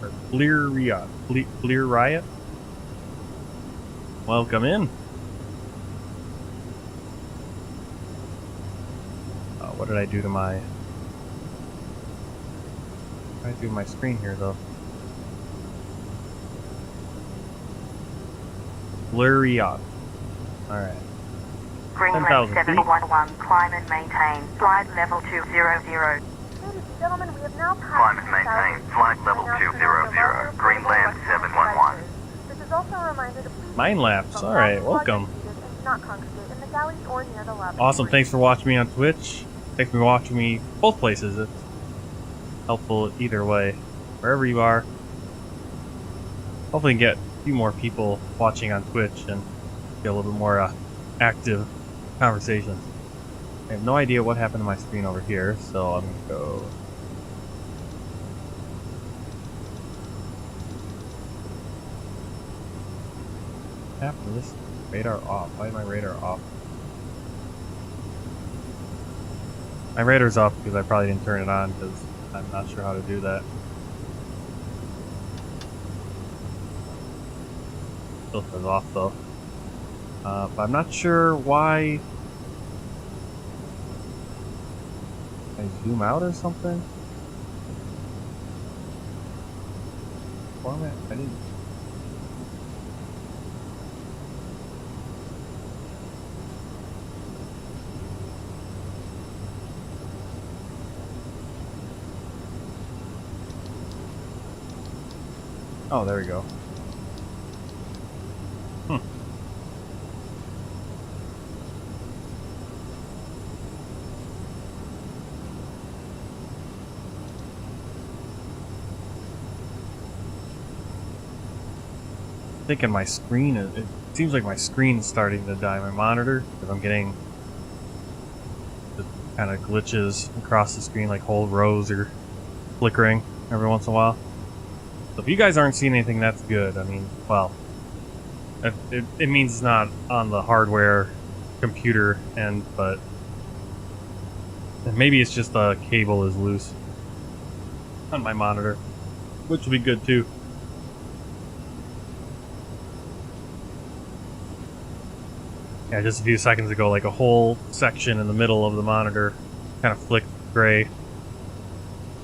Or Bleriot. Welcome in. What did I do to my... What did I do to my screen here, though? Bleriot. Alright. Greenland 711, climb and maintain, flight level 200. Ladies and gentlemen, we have now passed Climb and maintain, flight level 200, Greenland 711. This is also a reminder to please Mind laps. Alright, welcome. and do not congregate in the galleys or near the lavatory. Awesome, thanks for watching me on Twitch. Thanks for watching me both places. It's helpful either way. Wherever you are. Hopefully get a few more people watching on Twitch and get a little bit more active conversations. I have no idea what happened to my screen over here, so I'm gonna go... What happened to this? Radar off. Why is my radar off? My radar's off because I probably didn't turn it on because I'm not sure how to do that. Still says off though. But I'm not sure why. Can I zoom out or something? Format? I didn't. Oh, there we go. Thinking my screen is, it seems like my screen is starting to die, my monitor, because I'm getting the kind of glitches across the screen, like whole rows are flickering every once in a while. So if you guys aren't seeing anything, that's good. I mean, well, it means it's not on the hardware computer end, but maybe it's just the cable is loose on my monitor, which will be good too. Yeah, just a few seconds ago, like a whole section in the middle of the monitor kind of flicked gray.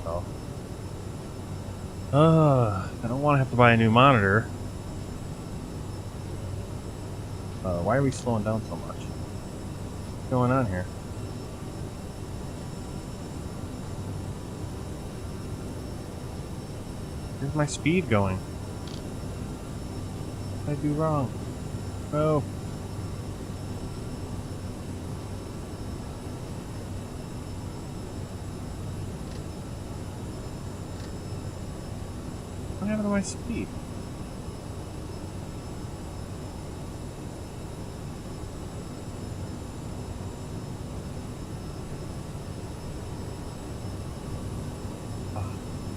So, I don't want to have to buy a new monitor. Why are we slowing down so much? What's going on here? Where's my speed going? What did I do wrong? No. What happened to my speed?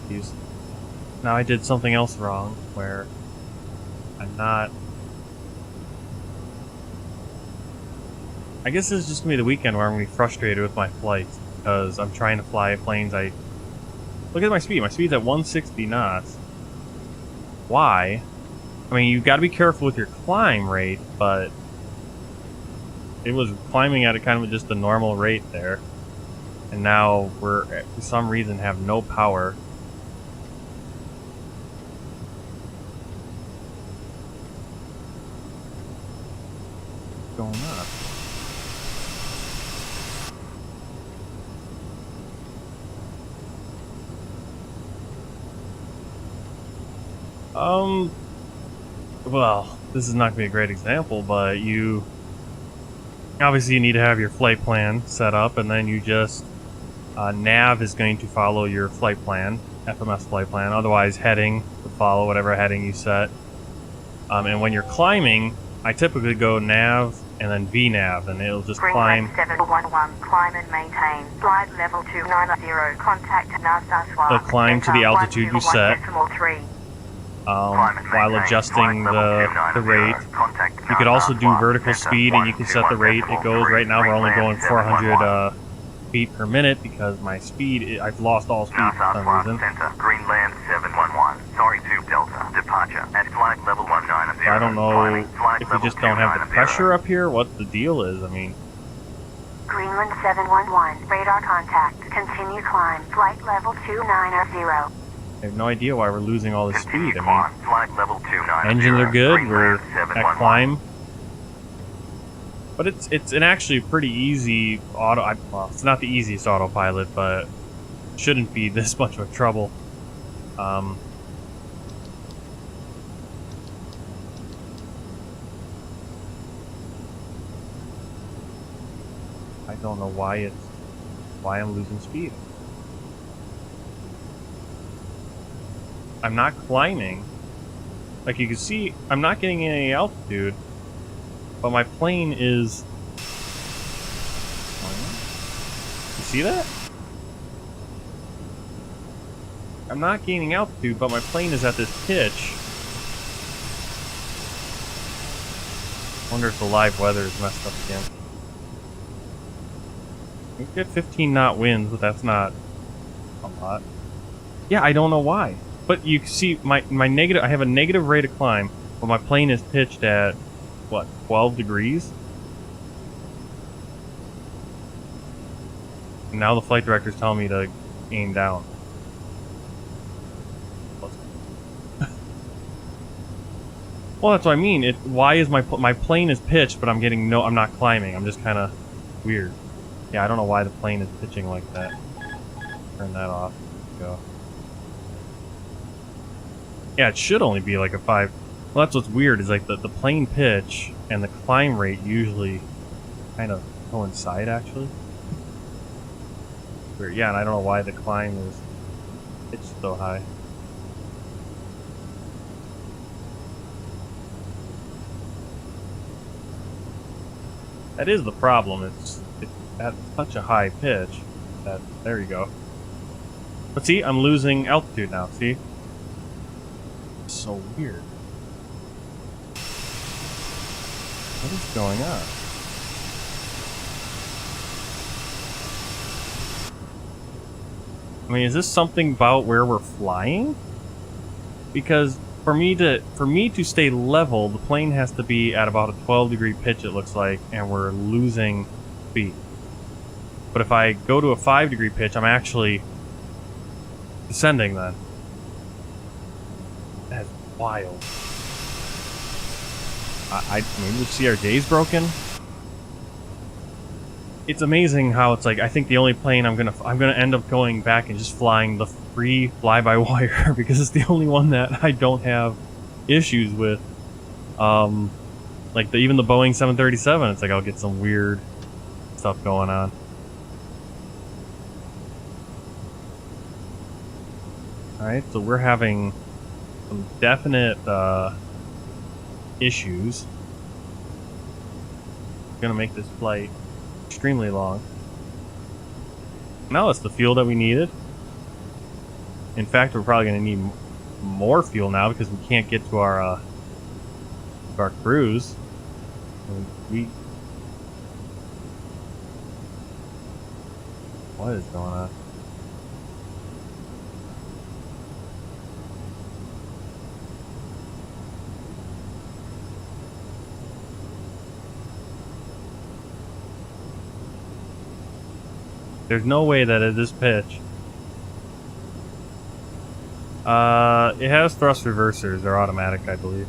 Jeez. Now I did something else wrong, where I'm not... I guess this is just gonna be the weekend where I'm gonna be frustrated with my flights, because I'm trying to fly planes. Look at my speed. My speed's at 160 knots. Why? I mean, you gotta be careful with your climb rate, but it was climbing at a kind of just a normal rate there. And now we're, for some reason, have no power. What's going on? Well, this is not going to be a great example, but you obviously need to have your flight plan set up, and then you just nav is going to follow your flight plan, FMS flight plan. Otherwise, heading would follow whatever heading you set. And when you're climbing, I typically go nav and then VNav, and it'll just climb. Greenland 711, climb and maintain. Flight level 290, contact Keflavík. It'll climb to the altitude you set. While adjusting the rate. You could also do vertical speed, and you can set the rate it goes. Right now we're only going 400 feet per minute because my speed, I've lost all speed for some reason. Greenland 711, sorry 2 Delta, departure at flight level 190. I don't know if we just don't have the pressure up here, what the deal is. I mean, Greenland 711, radar contact, continue climb, flight level 290. I have no idea why we're losing all this speed. I mean, flight level 290. engines are good, we're at climb. But it's an actually pretty easy auto... well, it's not the easiest autopilot, but shouldn't be this much of trouble. I don't know why I'm losing speed. I'm not climbing. Like you can see, I'm not getting any altitude, but my plane is... You see that? I'm not gaining altitude, but my plane is at this pitch. Wonder if the live weather is messed up again. We get 15 knot winds, but that's not a lot. Yeah, I don't know why. But you see, my negative, I have a negative rate of climb, but my plane is pitched at, what, 12 degrees? And now the flight director's telling me to aim down. Well, that's what I mean. Why is my plane is pitched, but I'm not climbing. I'm just kind of weird. Yeah, I don't know why the plane is pitching like that. Turn that off. Go. Yeah, it should only be like a 5. Well, that's what's weird, is like the plane pitch and the climb rate usually kind of coincide, actually. Weird. Yeah, and I don't know why the climb is pitched so high. That is the problem. It's at such a high pitch that, there you go. But see, I'm losing altitude now, see? So weird. What is going on? I mean, is this something about where we're flying? Because for me to stay level, the plane has to be at about a 12-degree pitch, it looks like, and we're losing speed. But if I go to a 5-degree pitch, I'm actually descending then. That's wild. Maybe the CRJ's broken. It's amazing how it's like, I think the only plane I'm gonna end up going back and just flying the free fly-by-wire because it's the only one that I don't have issues with. Like even the Boeing 737, it's like I'll get some weird stuff going on. Alright, so we're having some definite issues. Gonna make this flight extremely long. Now it's the fuel that we needed. In fact, we're probably going to need more fuel now because we can't get to our cruise. What is going on? There's no way that at this pitch. It has thrust reversers. They're automatic, I believe.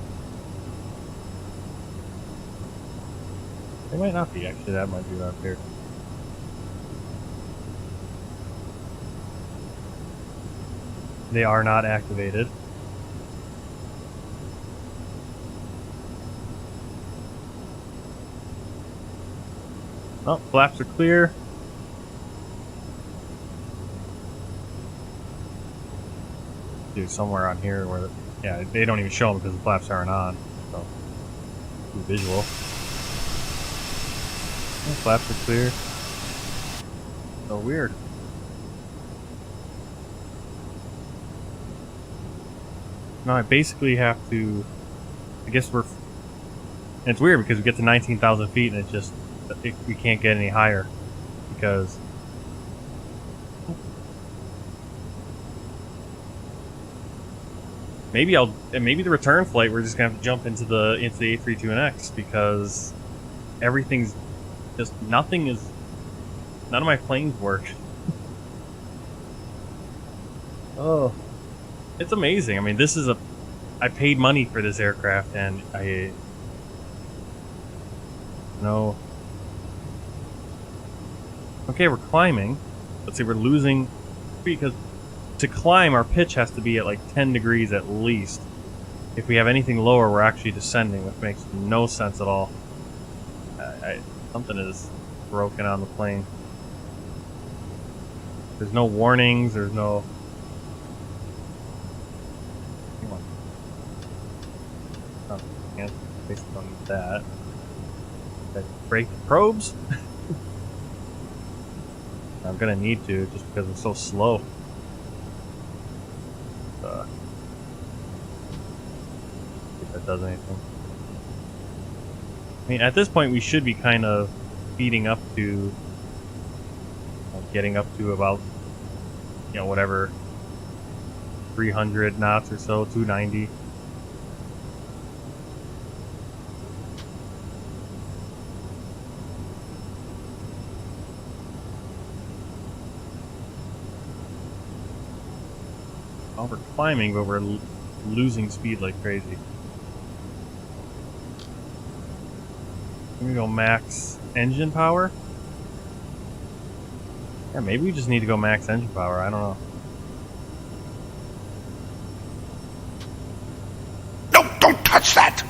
They might not be, actually. That might be up here. They are not activated. Oh, flaps are clear. Dude, somewhere on here where, yeah, they don't even show them because the flaps aren't on. So, too visual. Oh, flaps are clear. So weird. Now I basically have to, I guess we're, and it's weird because we get to 19,000 feet and we can't get any higher because maybe the return flight we're just gonna have to jump into the A32NX because everything's just, none of my planes work. Oh. It's amazing. I mean, I paid money for this aircraft, and no. Okay, we're climbing. Let's see, we're losing, because to climb, our pitch has to be at like 10 degrees at least. If we have anything lower, we're actually descending, which makes no sense at all. Something is broken on the plane. There's no warnings, there's no... Based on that. Break the probes? I'm gonna need to, just because I'm so slow. If that does anything. I mean, at this point we should be kind of speeding up to, getting up to about, whatever, 300 knots or so, 290. Oh, we're climbing, but we're losing speed like crazy. Can we go max engine power? Yeah, maybe we just need to go max engine power. I don't know. No, don't touch that!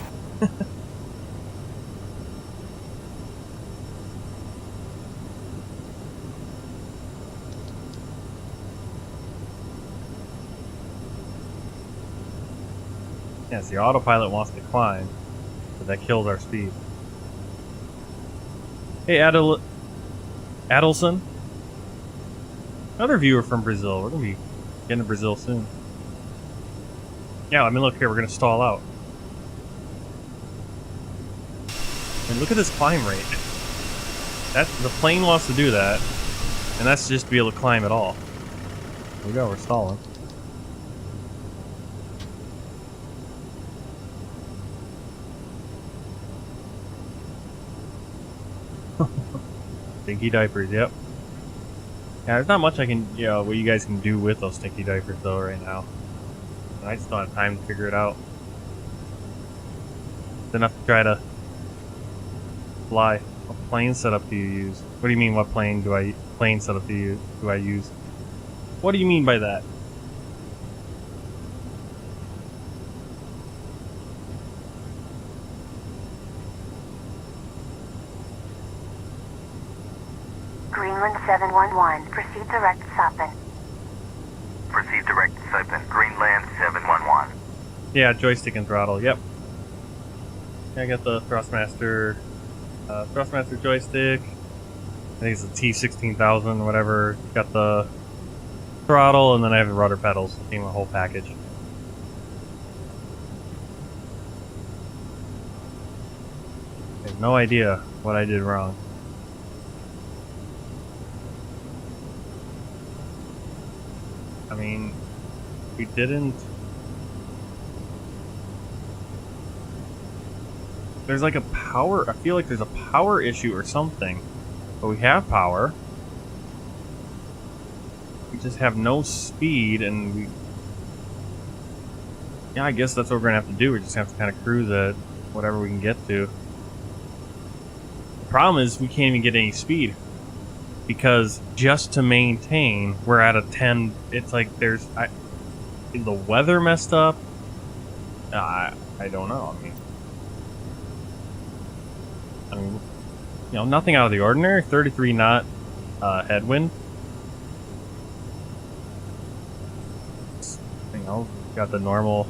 Yes, the autopilot wants to climb, but that kills our speed. Hey, Adelson. Another viewer from Brazil. We're going to be getting to Brazil soon. Yeah, I mean, look here. We're going to stall out. And look at this climb rate. The plane wants to do that, and that's just to be able to climb at all. Here we go. We're stalling. Stinky diapers, yep. Yeah, there's not much I can, what you guys can do with those stinky diapers though right now. I just don't have time to figure it out. It's enough to try to fly. What plane setup do you use? What do you mean, what plane setup do I use? What do you mean by that? Greenland 711, proceed direct Sappen. Proceed direct Sappen, Greenland 711. Yeah, joystick and throttle, yep. I got the Thrustmaster joystick. I think it's the T16000, whatever. Got the throttle, and then I have the rudder pedals. Came a whole package. I have no idea what I did wrong. I mean, we didn't... There's like a power... I feel like there's a power issue or something. But we have power. We just have no speed, and we... Yeah, I guess that's what we're going to have to do. We're just going to have to kind of cruise at whatever we can get to. The problem is we can't even get any speed. Because just to maintain, we're at a 10... It's like there's... Is the weather messed up? I don't know. I mean, you know, nothing out of the ordinary. 33 knot headwind. You know, got the normal...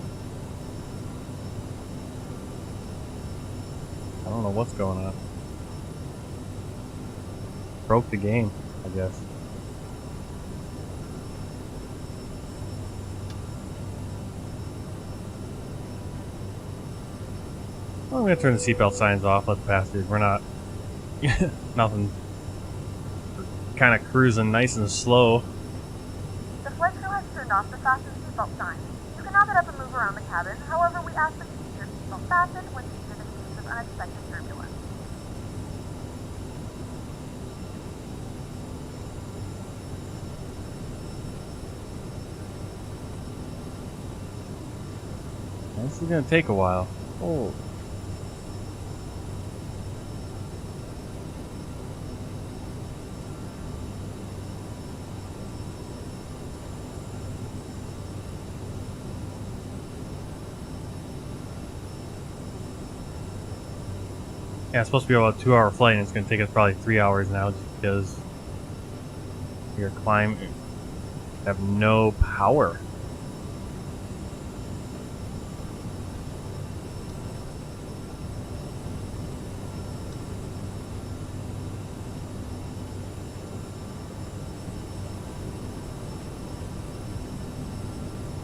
I don't know what's going on. Broke the game, I guess. Well, I'm gonna turn the seatbelt signs off, let the passengers. We're not... nothing. We're kind of cruising nice and slow. The flight crew has turned off the fasten seatbelt sign. You can now get up and move around the cabin. However, we ask that you keep your seatbelt fastened when seated in case of unexpected turbulence. This is gonna take a while. Oh. Yeah, it's supposed to be about a 2-hour flight, and it's going to take us probably 3 hours now just because your climb have no power.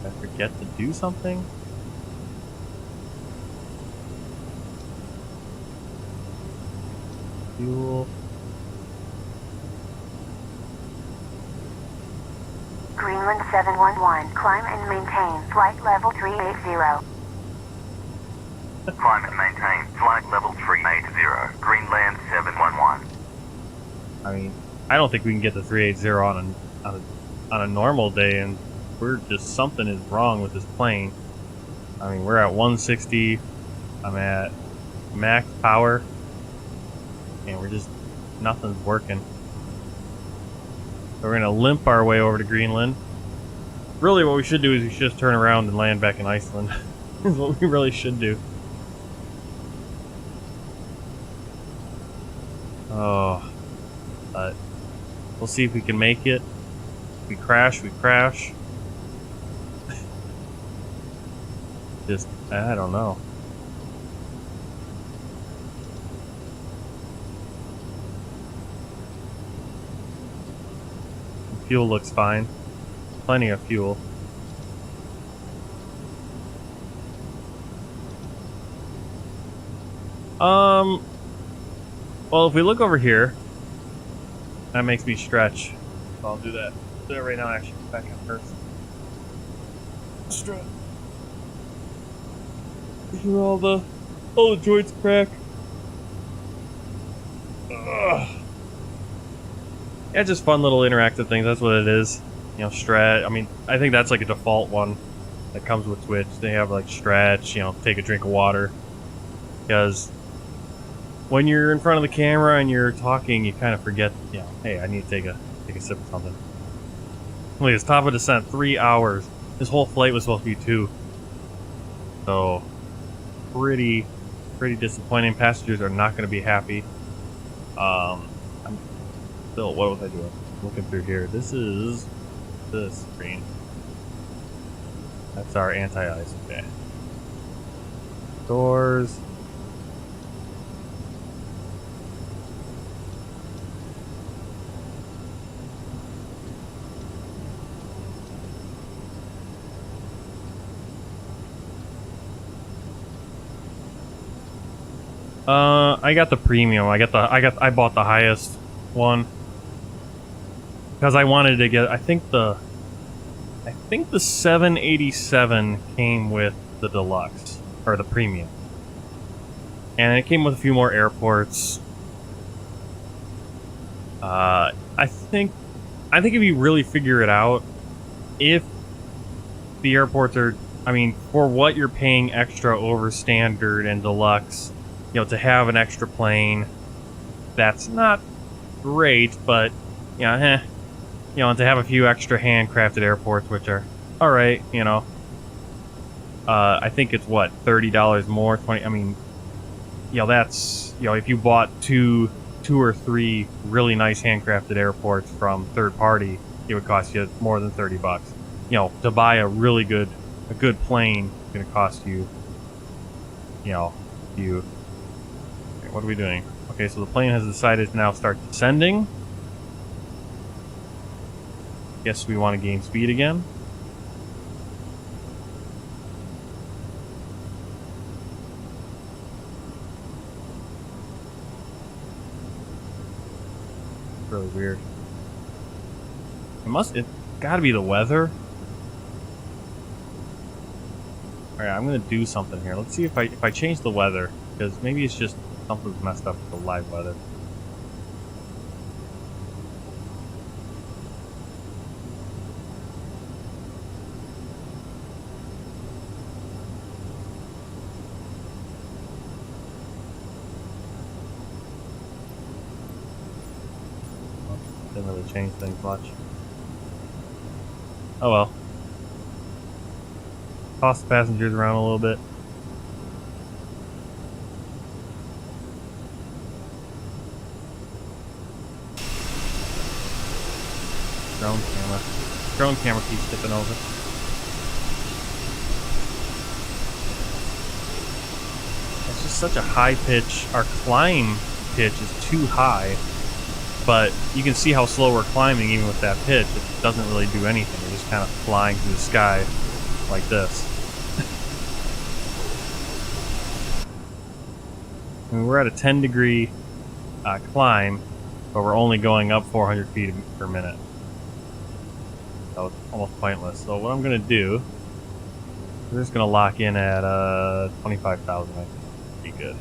Did I forget to do something? Fuel. Greenland 711, climb and maintain flight level 380. Climb and maintain flight level 380, Greenland 711. I mean, I don't think we can get to 380 on a normal day, and we're just... something is wrong with this plane. I mean, we're at 160. I'm at max power. And we're just... nothing's working. So we're gonna limp our way over to Greenland. Really what we should do is we should just turn around and land back in Iceland. Is what we really should do. Oh. But we'll see if we can make it. If we crash, we crash. Just, I don't know. Fuel looks fine. Plenty of fuel. Well, if we look over here, that makes me stretch. So I'll do that. Do it right now, actually. Back up first. Stretch. Hear all the joints crack. Ugh. Yeah, just fun little interactive things. That's what it is. You know, stretch. I mean, I think that's like a default one that comes with Twitch. They have like stretch. You know, take a drink of water. Because when you're in front of the camera and you're talking, you kind of forget. You know, hey, I need to take a sip of something. Look, it's top of descent, 3 hours. This whole flight was supposed to be 2. So, pretty disappointing. Passengers are not going to be happy. Still, what was I doing? Looking through here. This is this screen. That's our anti-ice. Okay. Doors. I got the premium. I bought the highest one because I wanted to get. I think the 787 came with the deluxe or the premium, and it came with a few more airports. I think if you really figure it out, if the airports are, I mean, for what you're paying extra over standard and deluxe, you know, to have an extra plane, that's not great, but, you know, you know, and to have a few extra handcrafted airports, which are alright, you know. I think it's, what, $30 more, 20, I mean, you know, that's, you know, if you bought two or three really nice handcrafted airports from third party, it would cost you more than $30. You know, to buy a really good plane is going to cost you, you know, okay, what are we doing? Okay, so the plane has decided to now start descending. Guess we want to gain speed again. Really weird. It's gotta be the weather. Alright, I'm gonna do something here. Let's see if I change the weather, because maybe it's just something's messed up with the live weather. Didn't really change things much. Oh well. Toss the passengers around a little bit. Drone camera keeps tipping over. It's just such a high pitch. Our climb pitch is too high. But you can see how slow we're climbing even with that pitch. It doesn't really do anything. We're just kind of flying through the sky like this. I mean, we're at a 10-degree climb, but we're only going up 400 feet per minute. So it's almost pointless. So what I'm going to do, we're just going to lock in at 25,000. I think be good.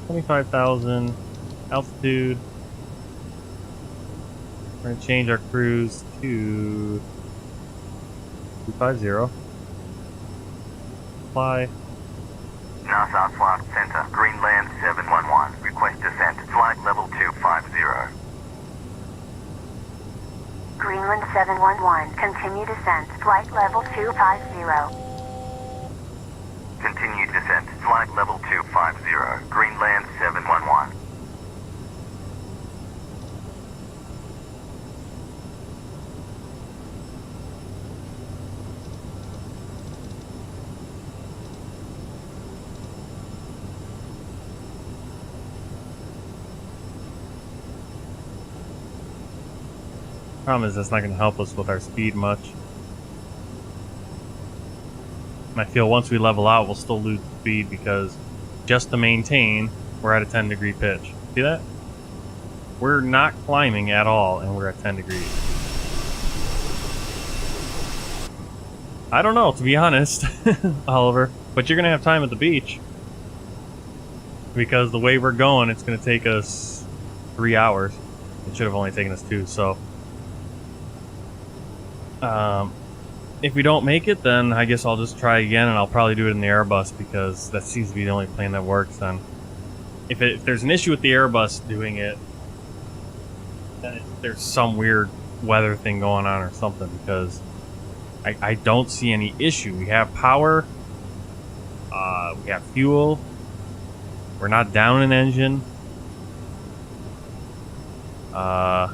25,000 altitude. We're going to change our cruise to 250. Fly. NASA Flight Center, Greenland 711. Request descent, flight level 250. Greenland 711, continue descent, flight level 250. Continue descent, flight level 250, Greenland 711. Problem is that's not going to help us with our speed much. I feel once we level out, we'll still lose speed because just to maintain, we're at a 10-degree pitch. See that? We're not climbing at all, and we're at 10 degrees. I don't know, to be honest, Oliver, but you're going to have time at the beach. Because the way we're going, it's going to take us 3 hours. It should have only taken us 2, so... if we don't make it, then I guess I'll just try again, and I'll probably do it in the Airbus because that seems to be the only plane that works. Then, if there's an issue with the Airbus doing it, then there's some weird weather thing going on or something. Because I don't see any issue. We have power. We have fuel. We're not down an engine. Yeah,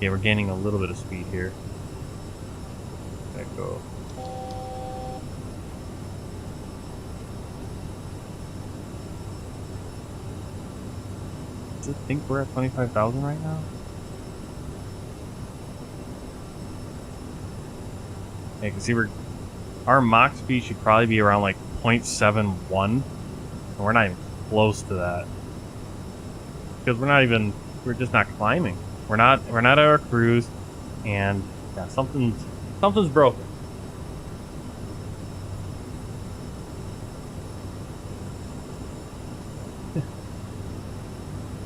we're gaining a little bit of speed here. Go. Does it think we're at 25,000 right now? Yeah, you can see our Mach speed should probably be around like 0.71. And we're not even close to that. Because we're just not climbing. We're not at our cruise, and yeah, something's broken.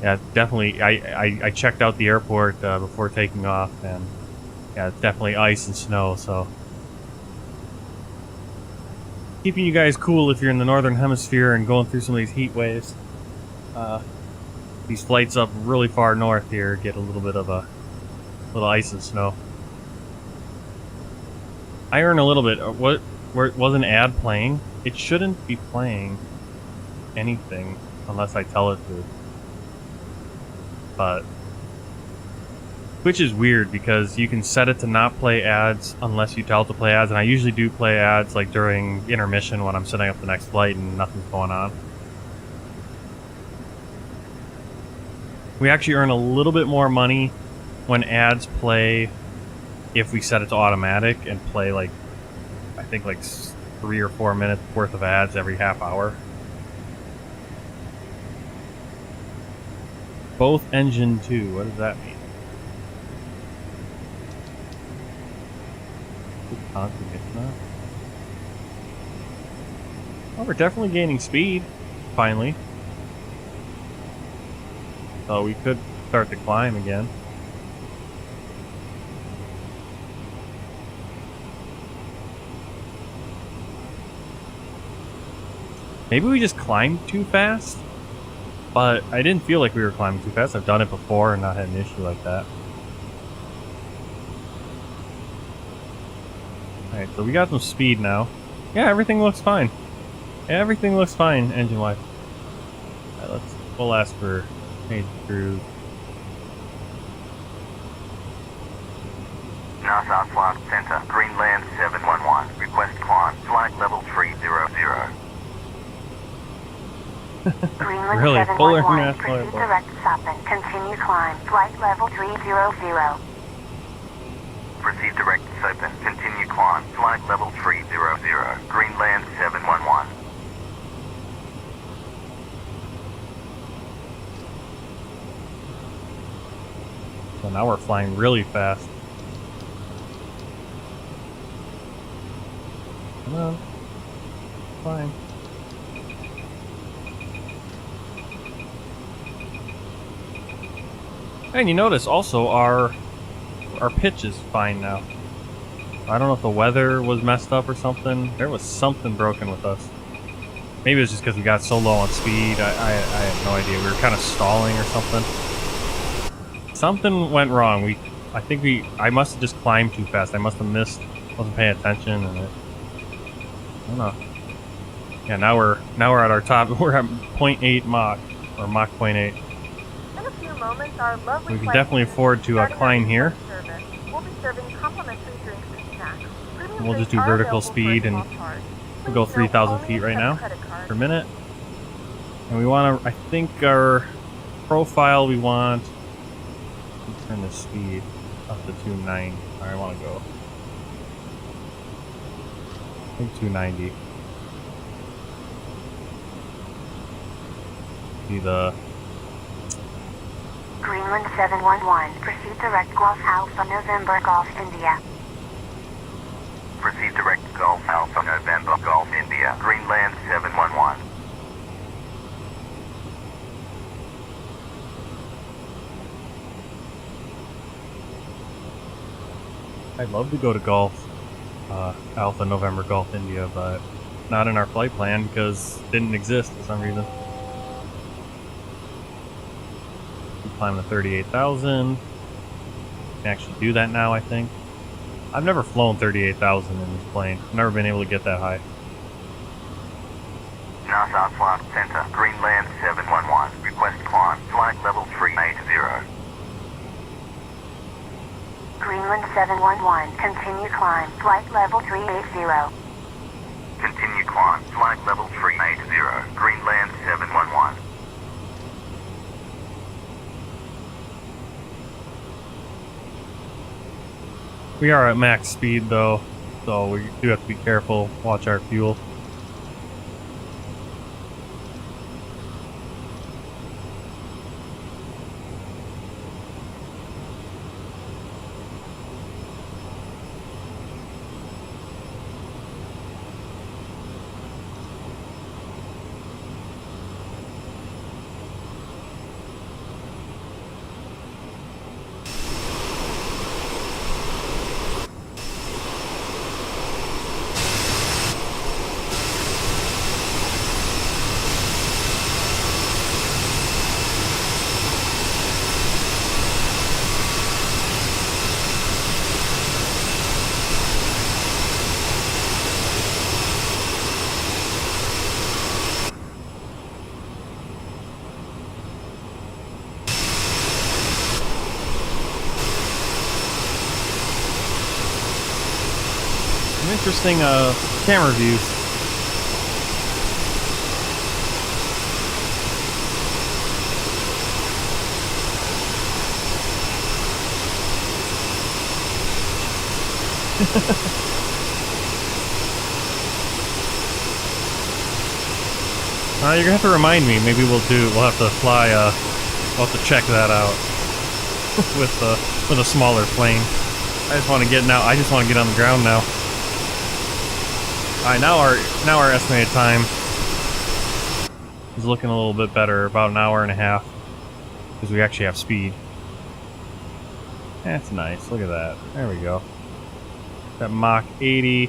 Yeah, definitely. I checked out the airport before taking off, and yeah, it's definitely ice and snow. So keeping you guys cool if you're in the northern hemisphere and going through some of these heat waves. These flights up really far north here get a little bit of a little ice and snow. I earn a little bit. Was an ad playing? It shouldn't be playing anything unless I tell it to. But which is weird because you can set it to not play ads unless you tell it to play ads, and I usually do play ads like during intermission when I'm setting up the next flight and nothing's going on. We actually earn a little bit more money when ads play if we set it to automatic and play like, I think like 3 or 4 minutes worth of ads every half hour. Both engine 2, what does that mean? Well, we're definitely gaining speed, finally. So we could start to climb again. Maybe we just climbed too fast? But I didn't feel like we were climbing too fast. I've done it before and not had an issue like that. Alright, so we got some speed now. Yeah, everything looks fine. Everything looks fine engine-wise. Alright, we'll ask for major cruise. NASA Flight Center, Greenland 711. Request climb, flight level 300. Greenland Really? 711, Polar proceed direct southern, continue climb, flight level 300. Proceed direct southern, continue climb, flight level 300. Greenland 711. So now we're flying really fast. Come on. Fine. And you notice also our pitch is fine now. I don't know if the weather was messed up or something. There was something broken with us. Maybe it was just because we got so low on speed. I have no idea. We were kind of stalling or something. Something went wrong. I must have just climbed too fast. I must have missed. Wasn't paying attention, and I don't know. Yeah, now we're at our top. We're at 0.8 Mach, or Mach 0.8. In a few moments, our lovely We can flight definitely team afford to starting climb our here. service. We'll be serving complimentary drinks and snacks. Premium We'll just drinks do are vertical available for a speed and small charge. we'll go Please note, 3,000 only feet right accept now credit cards. per minute. And we want to, I think our profile, we want to turn the speed up to 290. I want to go, I think 290. See the Greenland 711, proceed direct Golf Alpha November Golf India. Proceed direct Golf Alpha November Golf India. Greenland 711. I'd love to go to Golf Alpha November Golf India, but not in our flight plan because it didn't exist for some reason. We climb to 38,000. Can actually do that now, I think. I've never flown 38,000 in this plane. I've never been able to get that high. NASA Flight Center, Greenland 711. Request climb, flight level 380. Greenland 711, continue climb, flight level 380. Continue climb, flight level 380. Greenland 711. We are at max speed though, so we do have to be careful, watch our fuel. Some interesting camera views. You're gonna have to remind me. Maybe we'll have to fly. We'll have to check that out with a smaller plane. I just want to get now. I just want to get on the ground now. All right, now our estimated time is looking a little bit better. About an hour and a half because we actually have speed. That's nice. Look at that. There we go. That Mach 80.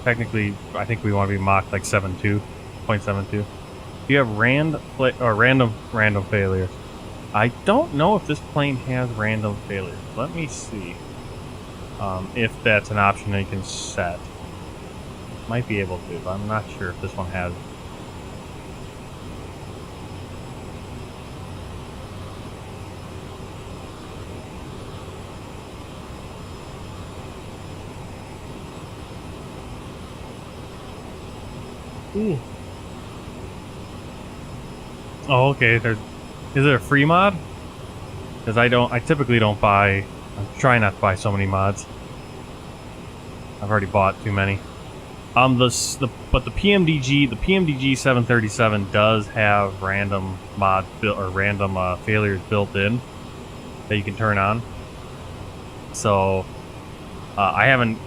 Technically, I think we want to be Mach like 0.72. Do you have random failures? I don't know if this plane has random failures. Let me see if that's an option that you can set. Might be able to, but I'm not sure if this one has. Ooh. Oh, okay. Is it a free mod? Because I typically don't buy. I'm trying not to buy so many mods. I've already bought too many. But the PMDG 737 does have random random failures built in that you can turn on. So I haven't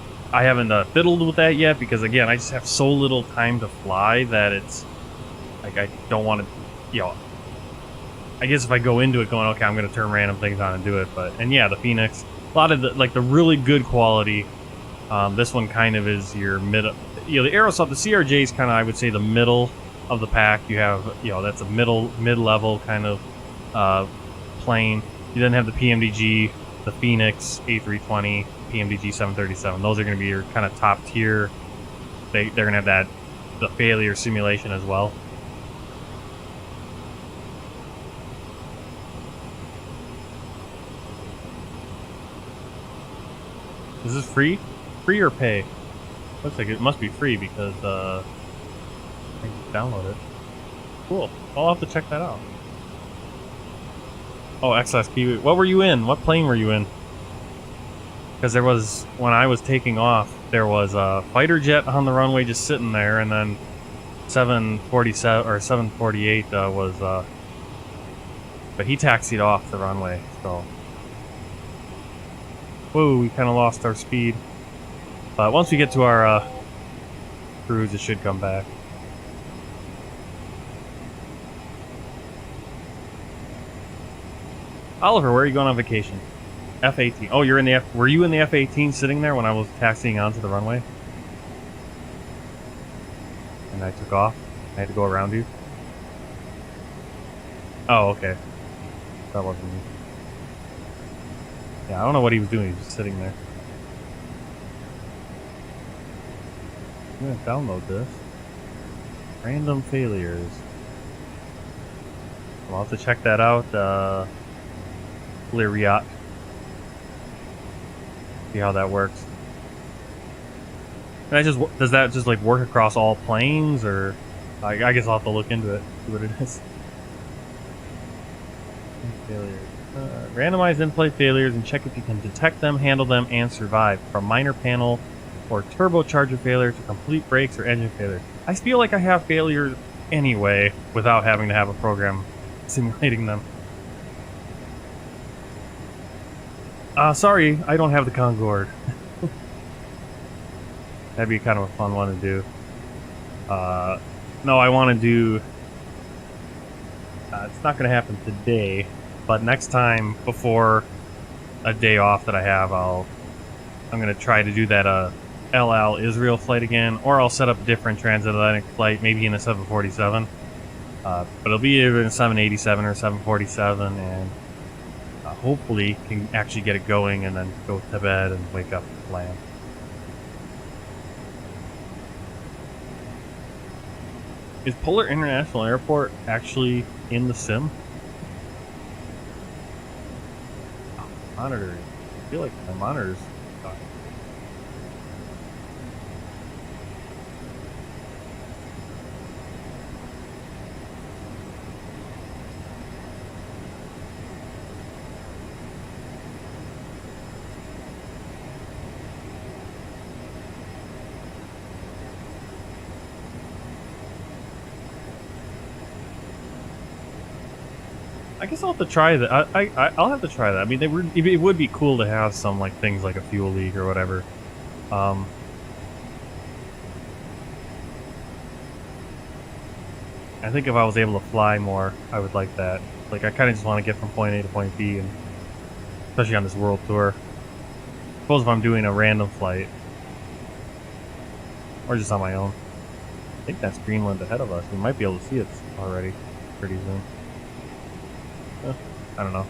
fiddled with that yet because again I just have so little time to fly that it's like I don't want to, I guess if I go into it going, okay, I'm going to turn random things on and do it, and yeah, the Phoenix, a lot of the really good quality, this one kind of is your mid, the Aerosoft, the CRJ is kind of, I would say, the middle of the pack. You have, that's a mid-level kind of plane. You then have the PMDG, the Phoenix A320, PMDG 737. Those are going to be your kind of top tier. They're going to have the failure simulation as well. Is this free? Free or pay? Looks like it must be free because I can download it. Cool. I'll have to check that out. Oh, XS Kiwi. What were you in? What plane were you in? Because there was, when I was taking off, there was a fighter jet on the runway just sitting there, and then 747 or 748 was, but he taxied off the runway, so. Whoa, we kind of lost our speed. But once we get to our cruise, it should come back. Oliver, where are you going on vacation? F-18. Oh, you're in the were you in the F-18 sitting there when I was taxiing onto the runway? And I took off? I had to go around you? Oh, okay. That wasn't me. Yeah, I don't know what he was doing. He was just sitting there. I'm gonna download this. Random failures. I'll have to check that out. Lyriot. See how that works. And does that just like work across all planes, or I guess I'll have to look into it, see what it is. Failures. Randomize in-flight failures and check if you can detect them, handle them, and survive. From minor panel or turbocharger failure to complete brakes or engine failure. I feel like I have failures anyway without having to have a program simulating them. Sorry, I don't have the Concorde. That'd be kind of a fun one to do. No, I want to do... it's not going to happen today, but next time before a day off that I have, I'm going to try to do that El Al Israel flight again, or I'll set up a different transatlantic flight, maybe in a 747. But it'll be either in a 787 or 747, and hopefully can actually get it going and then go to bed and wake up and land. Is Polar International Airport actually in the sim? Oh, monitoring. feel like my monitor's stuck. I guess I'll have to try that. I'll have to try that. I mean, it would be cool to have some like things like a fuel leak or whatever. I think if I was able to fly more, I would like that. Like, I kind of just want to get from point A to point B, and especially on this world tour. Suppose if I'm doing a random flight, or just on my own. I think that's Greenland ahead of us. We might be able to see it already pretty soon. I don't know.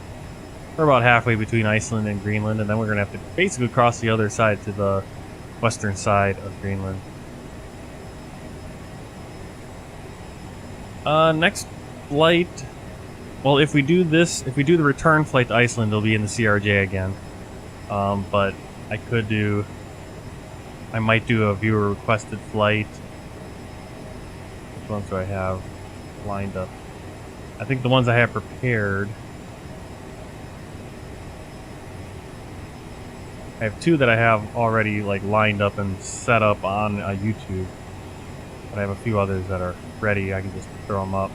We're about halfway between Iceland and Greenland, and then we're going to have to basically cross the other side to the western side of Greenland. Next flight... Well, if we do the return flight to Iceland, it'll be in the CRJ again. But I might do a viewer requested flight. Which ones do I have lined up? I think the ones I have prepared... I have two that I have already like lined up and set up on YouTube. But I have a few others that are ready. I can just throw them up.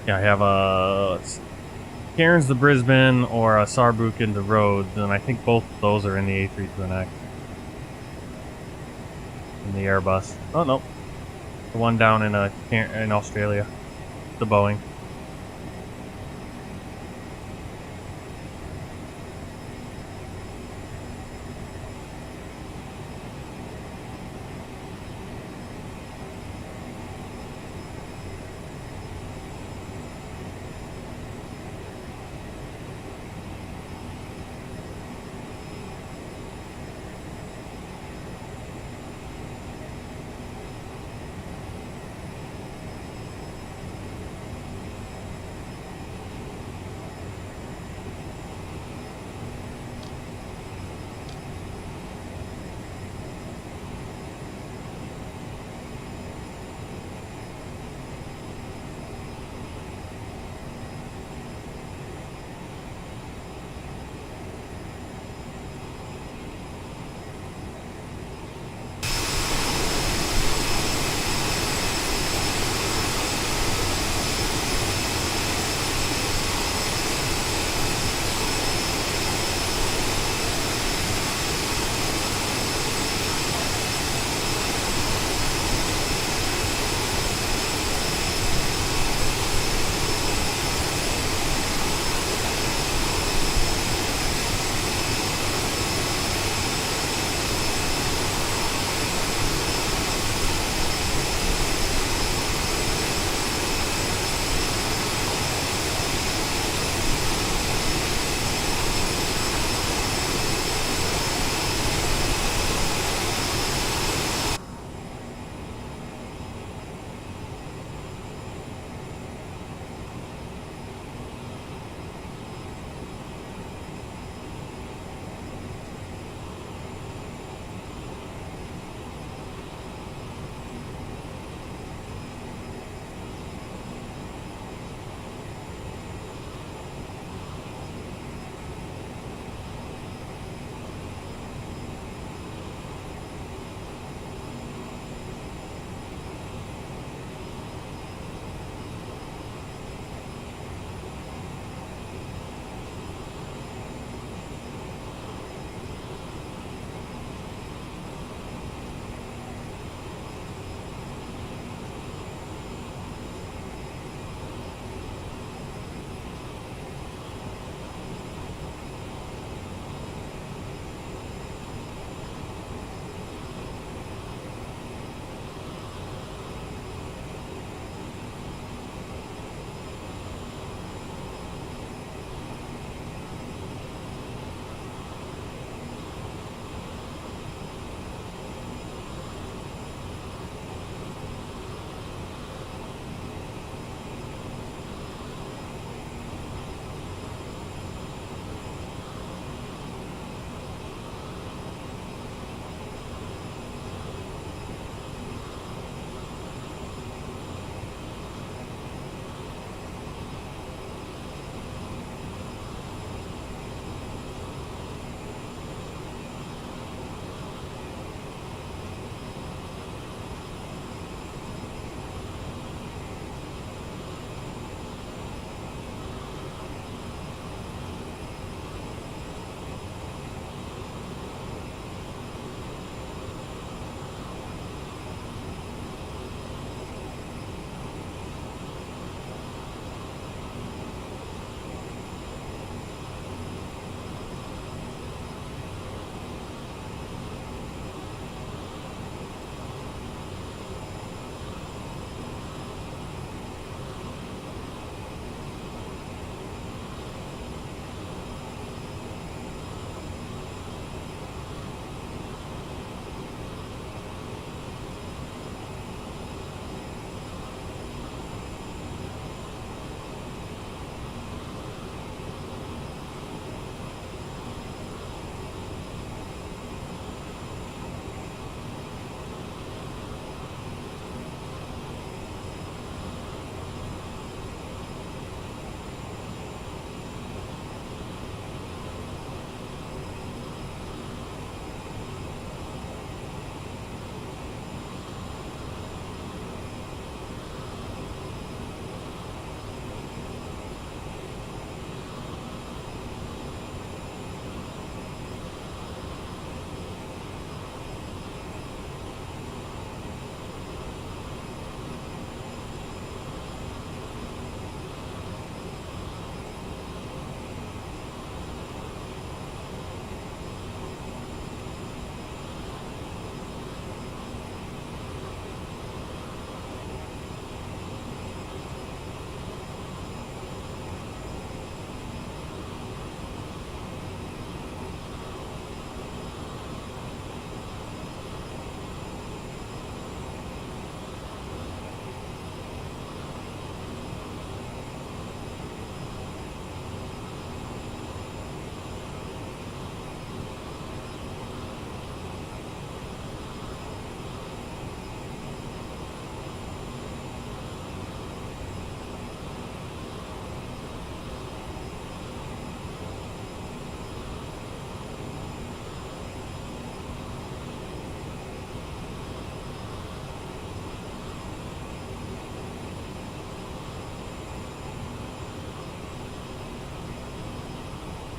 Yeah, I have a Cairns to Brisbane or a Saarbrücken to Rhodes, and I think both of those are in the A320X. In the Airbus. Oh no, the one down in Australia, the Boeing.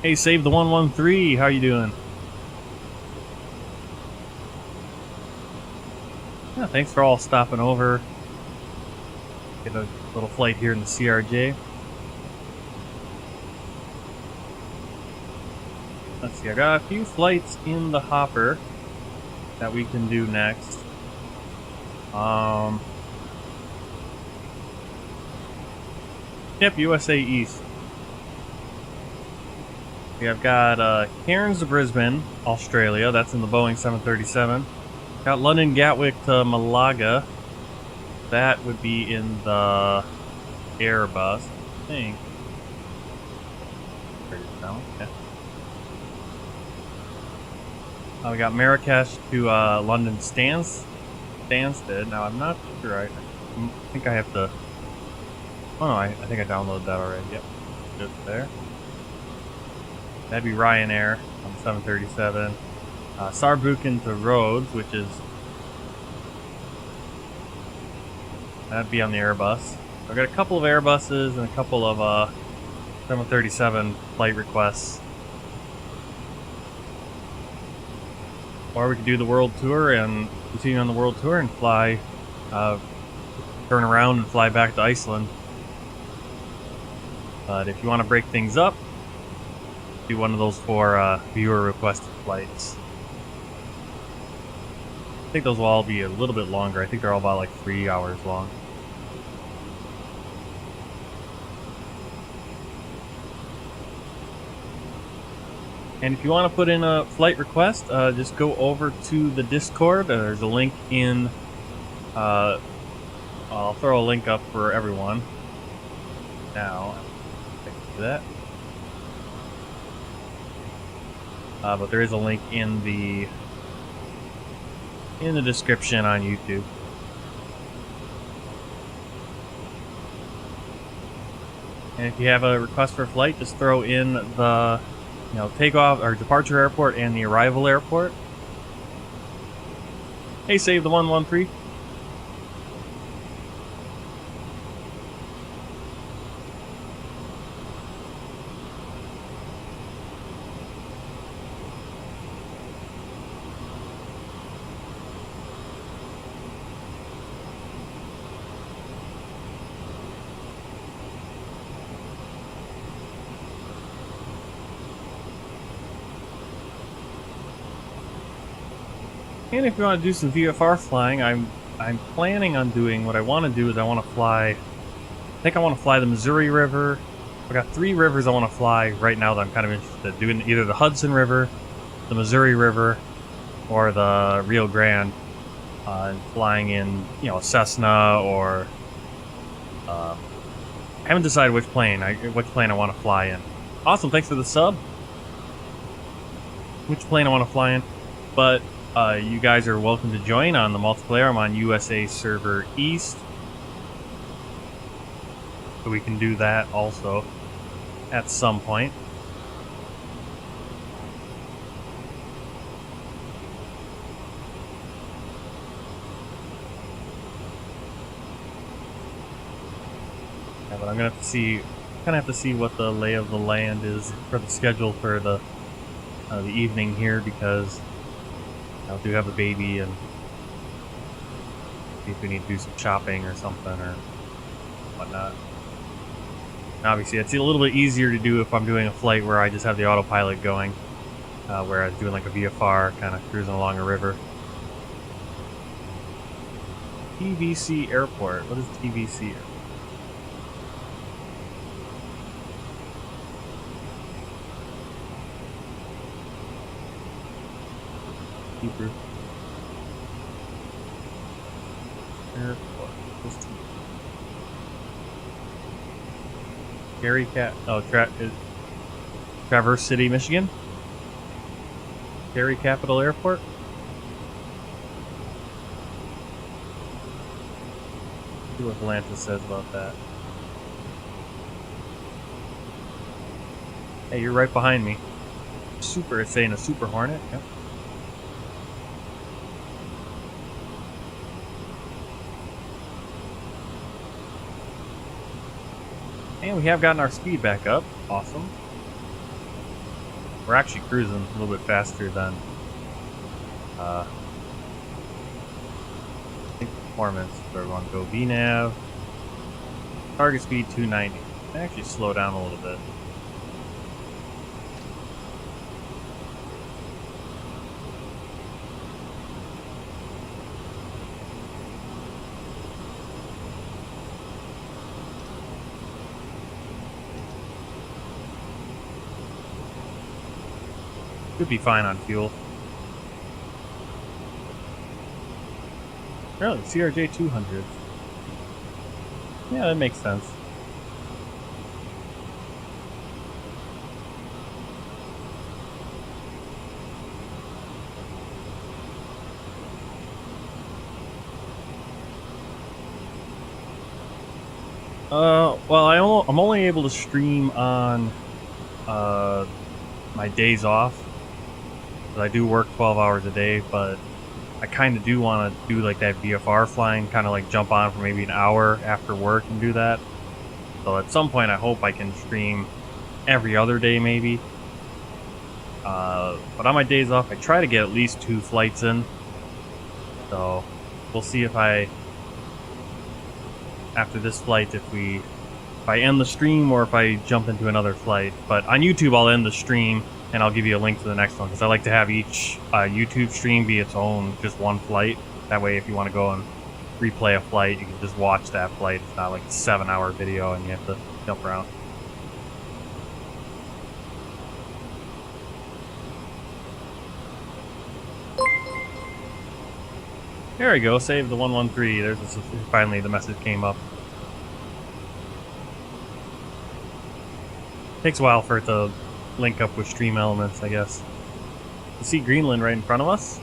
Hey, Save the 113, how you doing? Yeah, thanks for all stopping over. Get a little flight here in the CRJ. Let's see, I got a few flights in the hopper that we can do next. Yep, USA East. I've got Cairns to Brisbane, Australia. That's in the Boeing 737. Got London Gatwick to Malaga. That would be in the Airbus, I think. Yeah. We got Marrakesh to London Stansted. Now I'm not sure. I think I have to. Oh no, I think I downloaded that already. Yep, just there. That'd be Ryanair on the 737. Saarbrücken to Rhodes, which is... That'd be on the Airbus. I've got a couple of Airbuses and a couple of 737 flight requests. Or we could do the world tour and continue on the world tour and fly, turn around and fly back to Iceland. But if you want to break things up, do one of those 4 viewer requested flights. I think those will all be a little bit longer. I think they're all about like 3 hours long. And if you want to put in a flight request, just go over to the Discord. There's a link in... I'll throw a link up for everyone. Now, I can do that. But there is a link in the description on YouTube. And if you have a request for a flight, just throw in the takeoff or departure airport and the arrival airport. Hey, Save the 113. And if you want to do some VFR flying, I'm planning on doing what I want to do is I want to fly. I think I want to fly the Missouri River. I got 3 rivers I want to fly right now that I'm kind of interested in doing, either the Hudson River, the Missouri River, or the Rio Grande. And flying in, a Cessna or I haven't decided which plane I want to fly in. Awesome, thanks for the sub. Which plane I want to fly in, but. You guys are welcome to join on the multiplayer. I'm on USA Server East. So we can do that also at some point. Yeah, but I'm gonna have to see what the lay of the land is for the schedule for the evening here, because I do have a baby, and see if we need to do some shopping or something or whatnot. And obviously, it's a little bit easier to do if I'm doing a flight where I just have the autopilot going, where I was doing like a VFR, kind of cruising along a river. TVC Airport. What is TVC Airport? Hebrew. Airport. Gary Cat. Oh, Traverse City, Michigan. Gary Capital Airport. Let's see what Atlantis says about that. Hey, you're right behind me. Super. It's saying a Super Hornet. Yep. And we have gotten our speed back up. Awesome. we're actually cruising a little bit faster than I think performance. So we're going to go VNav, target speed 290. Actually slow down a little bit. Should be fine on fuel. Really, CRJ-700. Yeah, that makes sense. Well, I'm only able to stream on my days off. I do work 12 hours a day, but I kind of do want to do like that VFR flying, kind of like jump on for maybe an hour after work and do that. So at some point I hope I can stream every other day maybe. But on my days off I try to get at least 2 flights in. So we'll see if after this flight if I end the stream or if I jump into another flight. But on YouTube I'll end the stream and I'll give you a link to the next one, because I like to have each YouTube stream be its own, just one flight. That way if you want to go and replay a flight, you can just watch that flight. It's not like a 7-hour video and you have to jump around. There we go, save the 113. There's finally the message came up. Takes a while for it to link up with stream elements, I guess. You see Greenland right in front of us?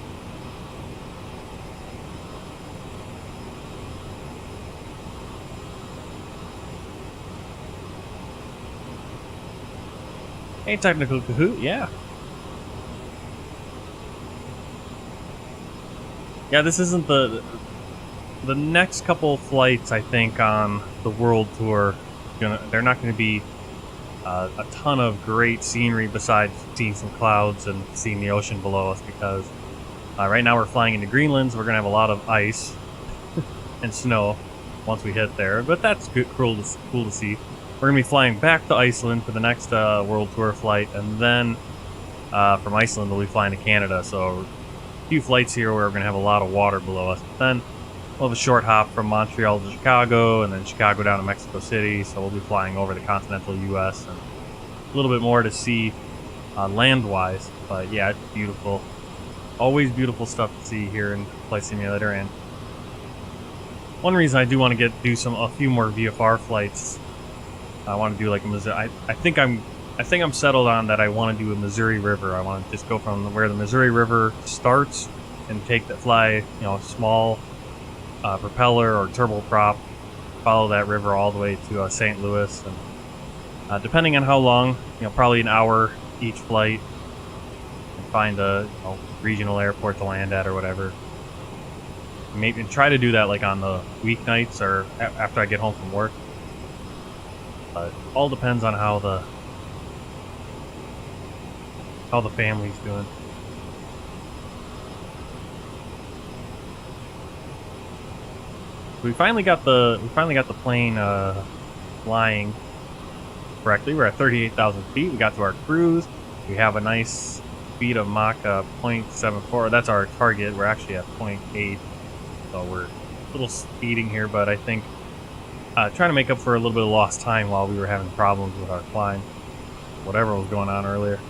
Hey, Technical Kahoot, yeah. Yeah, this isn't the next couple flights, I think, on the world tour. They're not going to be a ton of great scenery besides seeing some clouds and seeing the ocean below us, because right now we're flying into Greenland, so we're going to have a lot of ice and snow once we hit there. But that's good, cool to see. We're going to be flying back to Iceland for the next world tour flight, and then from Iceland we'll be flying to Canada. So a few flights here where we're going to have a lot of water below us. But then we'll have a short hop from Montreal to Chicago, and then Chicago down to Mexico City, so we'll be flying over the continental U.S. and a little bit more to see land-wise. But yeah, it's beautiful. Always beautiful stuff to see here in Flight Simulator. And one reason I do want to do a few more VFR flights. I want to do like a Missouri. I think I'm settled on that. I want to do a Missouri River. I want to just go from where the Missouri River starts and fly, small propeller or turboprop, follow that river all the way to St. Louis, and depending on how long, probably an hour each flight, and find a regional airport to land at or whatever. Maybe try to do that like on the weeknights or after I get home from work. But all depends on how the family's doing. We finally got the plane flying correctly. We're at 38,000 feet. We got to our cruise. We have a nice speed of Mach 0.74. That's our target. We're actually at 0.8, so we're a little speeding here. But I think trying to make up for a little bit of lost time while we were having problems with our climb, whatever was going on earlier.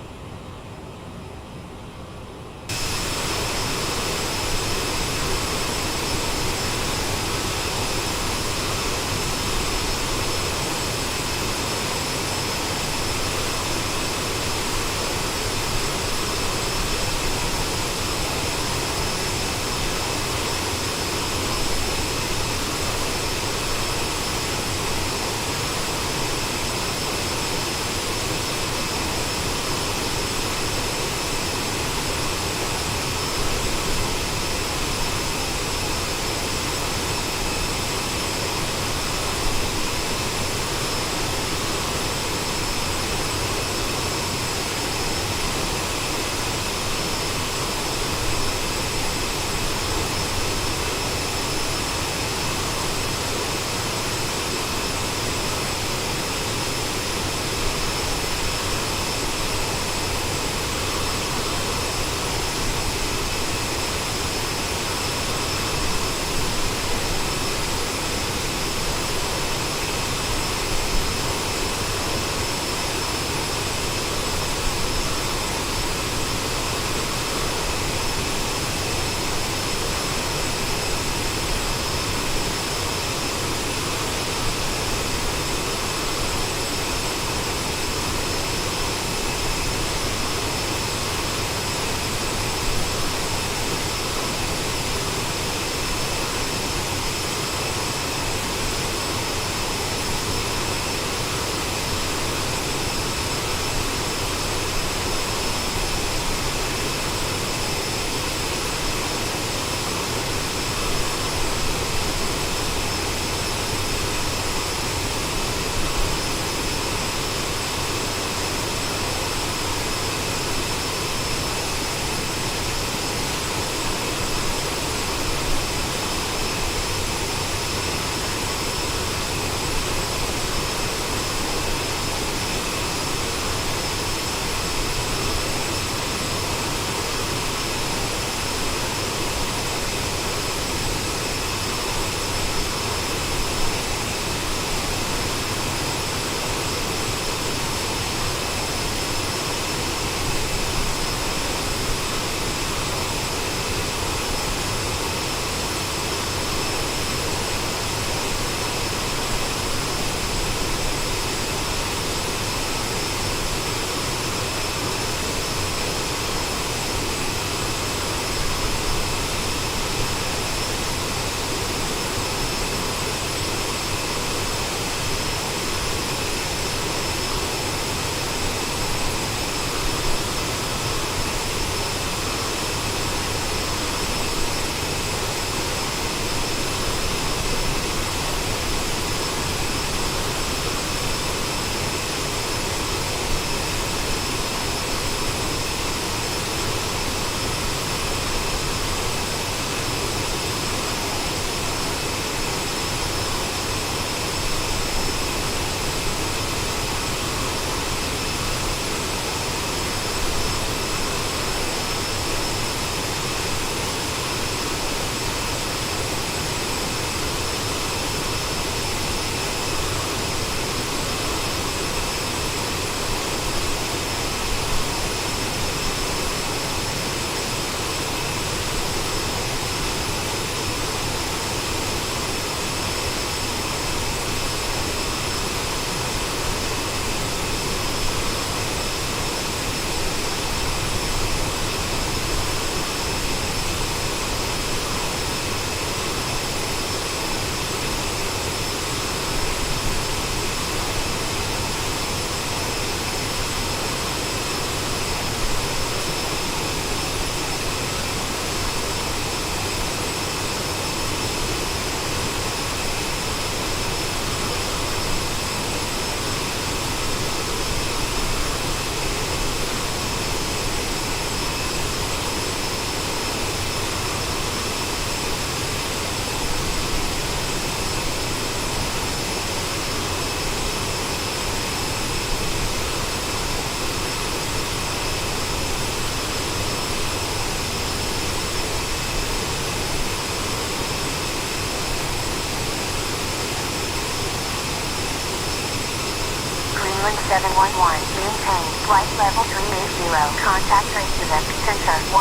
Greenland 711. Maintain flight level 380. Contact Reykjavik Center 119.7.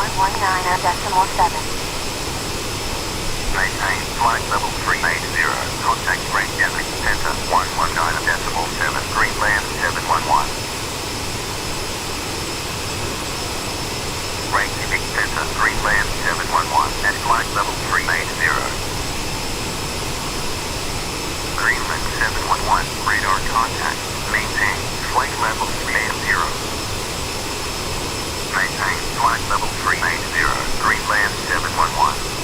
Maintain flight level 380. Contact Reykjavik Center 119.7. Greenland 711. Reykjavik Center Greenland 711 at flight level 380. Greenland 711, radar contact. Maintain flight level 380. Maintain flight level 380, Greenland 711.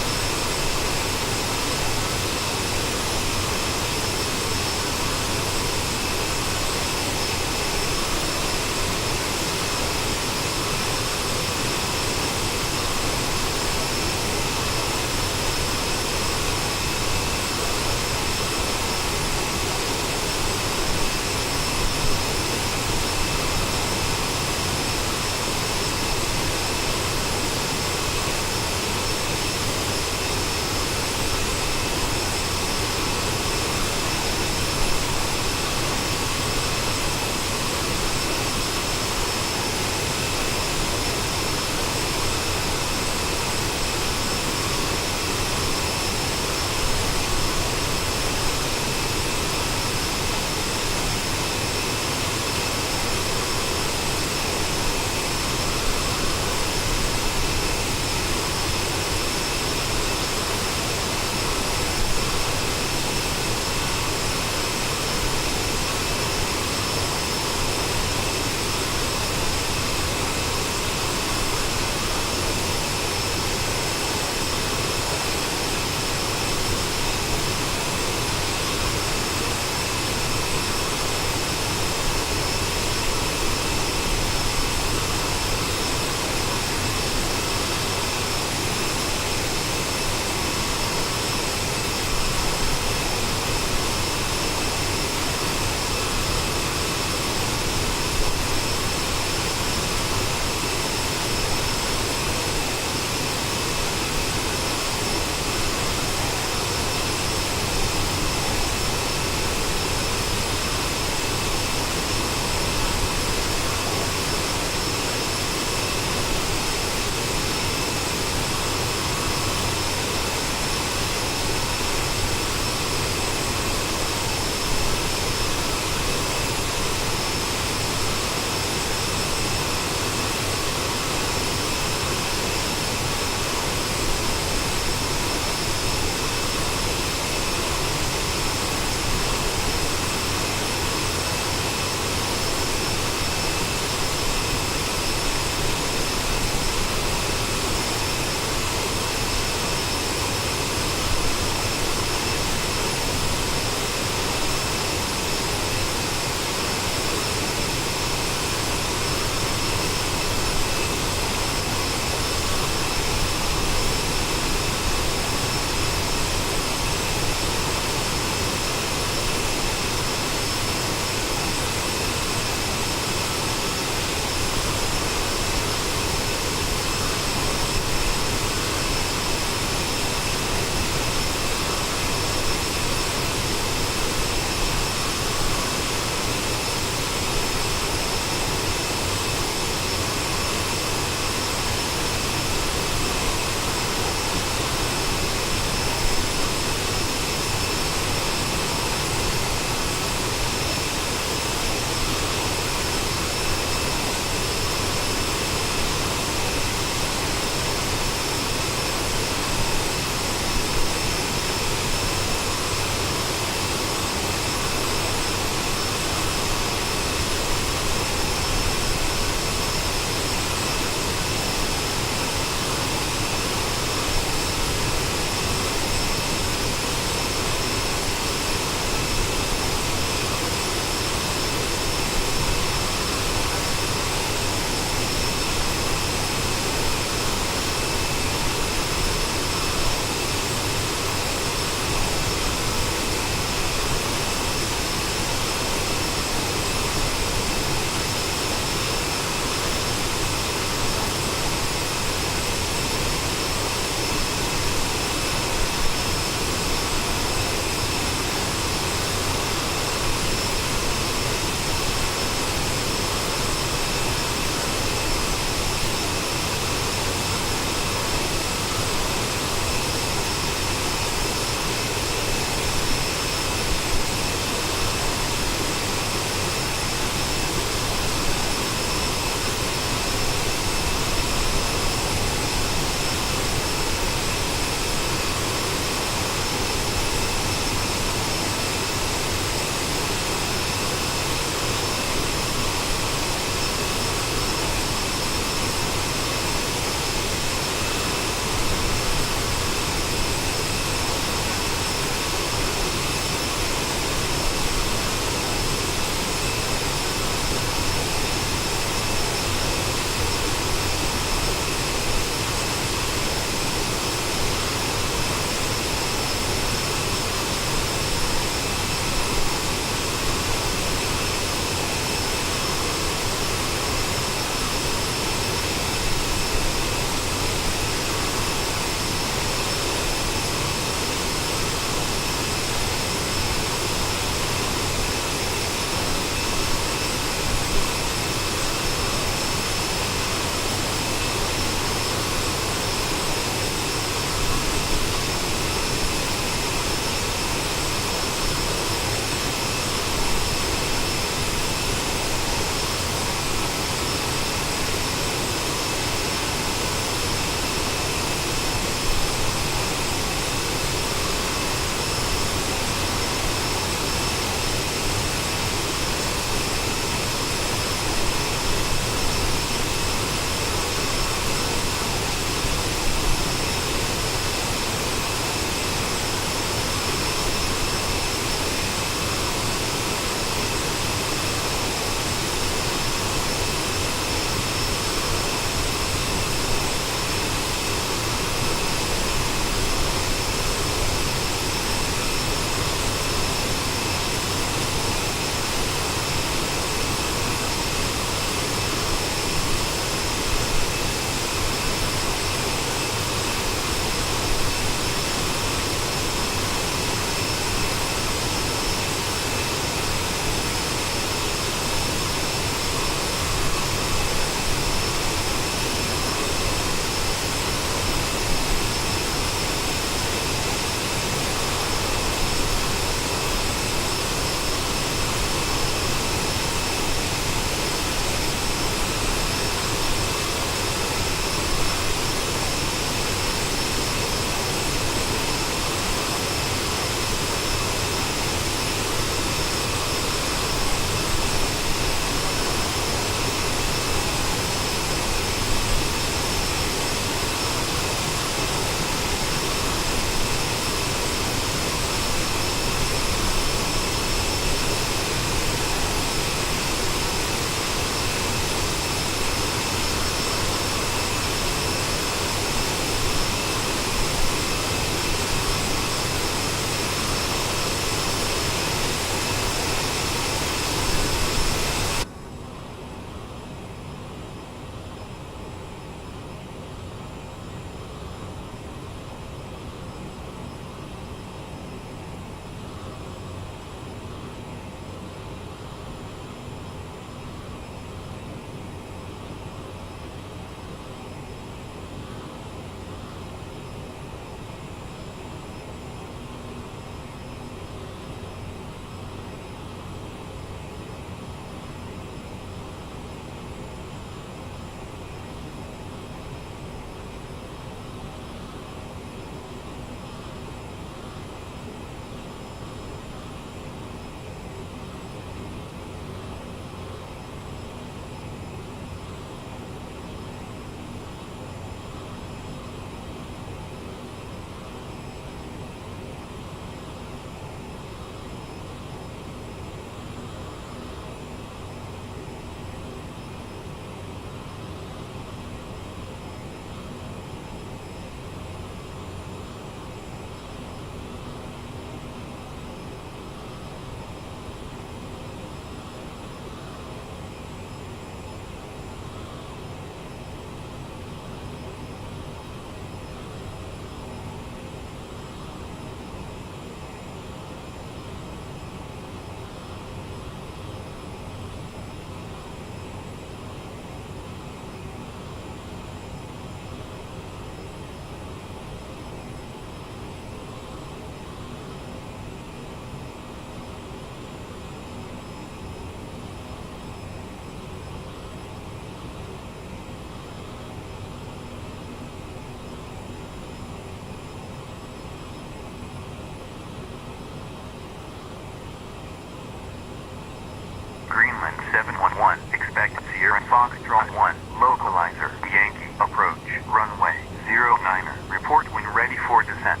711, expect Sierra Foxtrot 1, localizer, Yankee, approach, runway, 09er, report when ready for descent.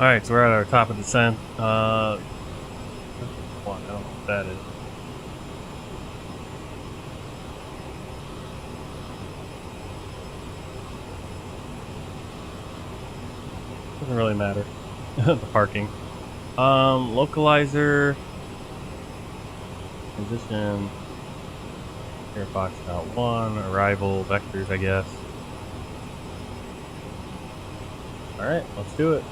Alright, so we're at our top of descent. I don't know what that is. Doesn't really matter. The parking. Localizer. Position. Air Foxtrot 1. Arrival. Vectors, I guess. Alright, let's do it.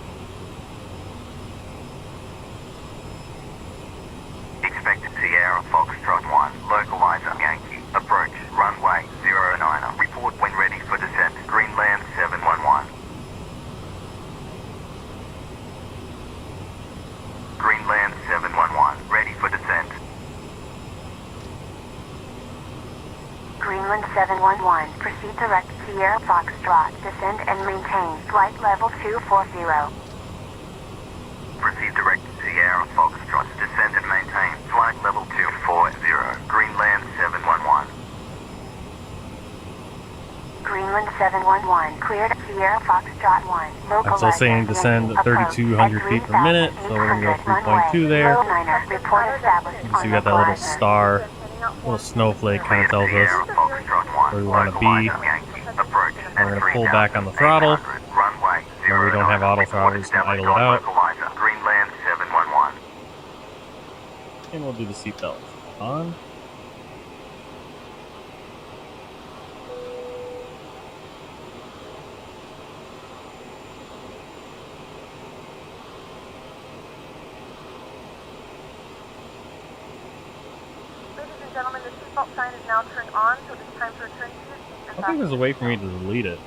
Expect Sierra Foxtrot 1, localizer, Yankee, approach, runway, 09er, report when ready for descent, Greenland 711. Greenland 711, ready for descent. Greenland 711, proceed direct Sierra Foxtrot, descend and maintain flight level 240. Proceed direct Sierra Foxtrot, descend and maintain flight level 240, Greenland 711. Greenland 711, cleared Sierra Foxtrot 1, localizer. I'm still saying descend at 3,200 feet per minute, so we're going to go 3.2 there. Report established You can see we got that little star, little snowflake kind of tells us where we want to be. We're going to pull back on the throttle. When we don't have auto throttle, we're just going to idle it out. Greenland 711. And we'll do the seatbelt on. Ladies and gentlemen, the seatbelt sign is now turned on, so it is time to return to your seat and I think there's a way for me to delete it.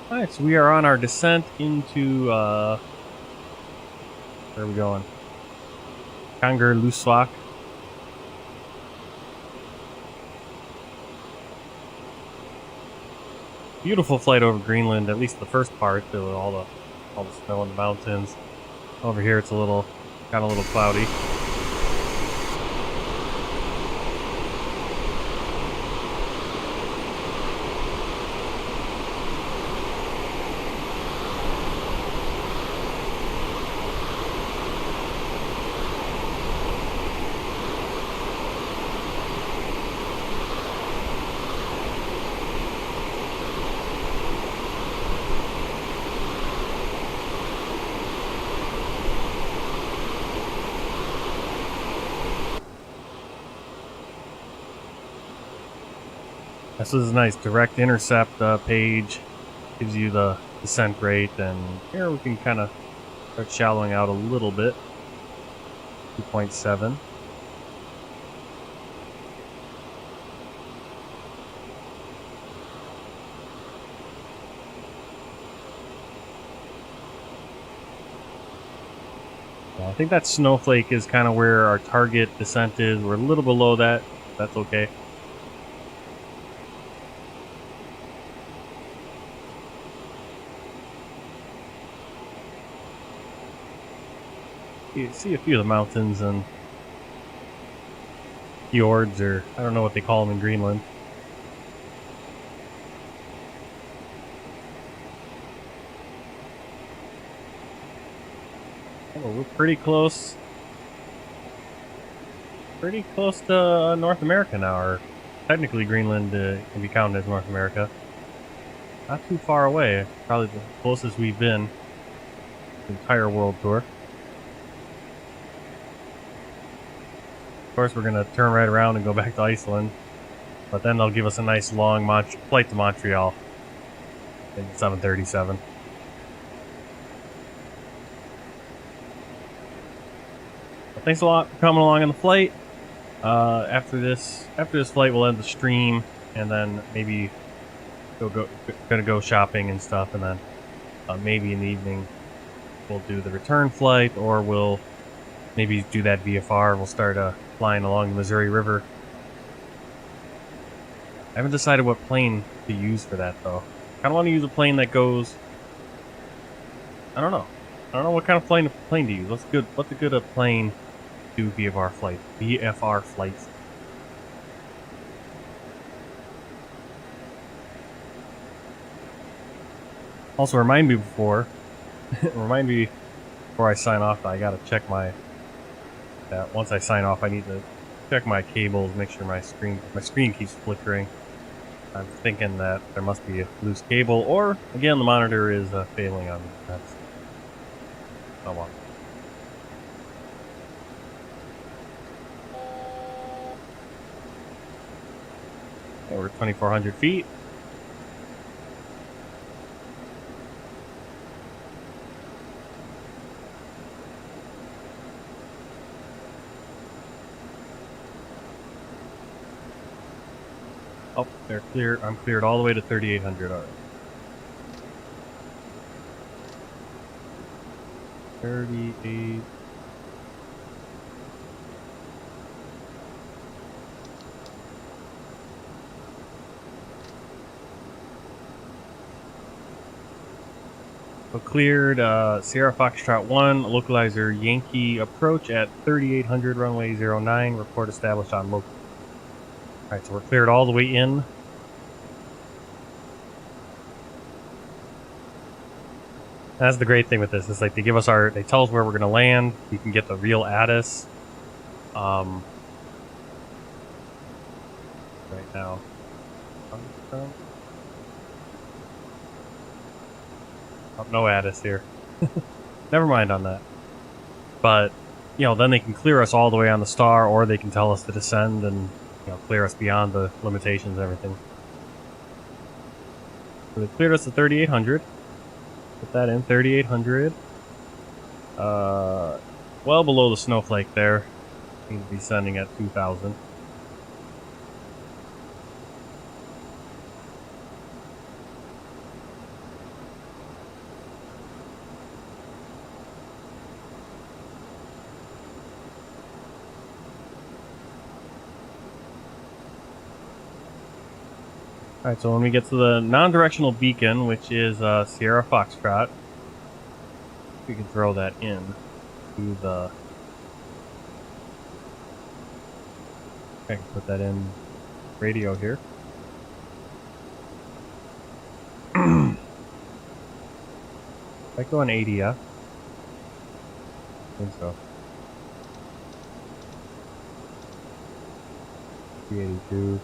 Alright, so we are on our descent into, where are we going? Kangerlussuaq. Beautiful flight over Greenland, at least the first part, with all the snow in the mountains. Over here it's got a little cloudy. This is a nice direct intercept page. Gives you the descent rate, and here we can kind of start shallowing out a little bit. 2.7. I think that snowflake is kind of where our target descent is. We're a little below that. That's okay. You see a few of the mountains and fjords, or I don't know what they call them in Greenland. Oh, we're pretty close. Pretty close to North America now, or technically Greenland can be counted as North America. Not too far away. Probably the closest we've been the entire world tour. Of course, we're going to turn right around and go back to Iceland, but then they'll give us a nice long flight to Montreal in 737. But thanks a lot for coming along on the flight. After this flight, we'll end the stream, and then maybe gonna go shopping and stuff, and then maybe in the evening we'll do the return flight, or we'll maybe do that VFR. We'll start flying along the Missouri River. I haven't decided what plane to use for that, though. I kind of want to use a plane that goes... I don't know what kind of plane to use. What's a good plane to do VFR flights? Also, remind me before I sign off that I gotta check once I sign off, I need to check my cables, make sure my screen keeps flickering. I'm thinking that there must be a loose cable, or again, the monitor is failing on me. That's oh well. Okay, we're 2,400 feet. Oh, they're clear. I'm cleared all the way to 3,800 already. 38. So cleared Sierra Foxtrot 1, localizer Yankee approach at 3,800 runway 09, report established on local. Alright, so we're cleared all the way in. That's the great thing with this. It's like they tell us where we're gonna land. We can get the real ATIS. Right now. Oh, no ATIS here. Never mind on that. But, then they can clear us all the way on the star, or they can tell us to descend and clear us beyond the limitations and everything. So they cleared us to 3,800. Put that in, 3,800. Well below the snowflake there. Need to be sending at 2,000. Alright, so when we get to the non-directional beacon, which is Sierra Foxtrot, we can throw that in to the... I can put that in radio here. I go on ADF. I think so. 382.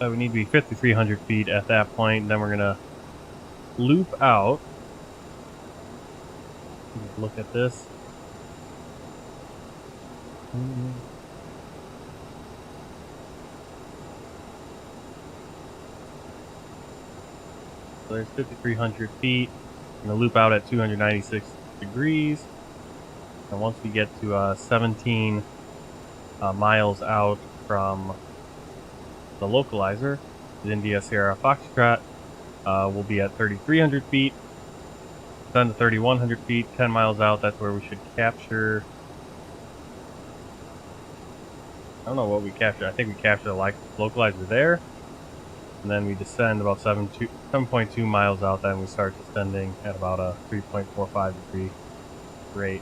We need to be 5,300 feet at that point. Then we're gonna loop out. Look at this. So there's 5,300 feet. I'm gonna loop out at 296 degrees. And once we get to 17 miles out from the localizer, the India Sierra Foxtrot, will be at 3,300 feet, then to 3,100 feet, 10 miles out. That's where we should capture. I don't know what we captured. I think we captured a localizer there, and then we descend about 7.2 miles out. Then we start descending at about a 3.45 degree rate.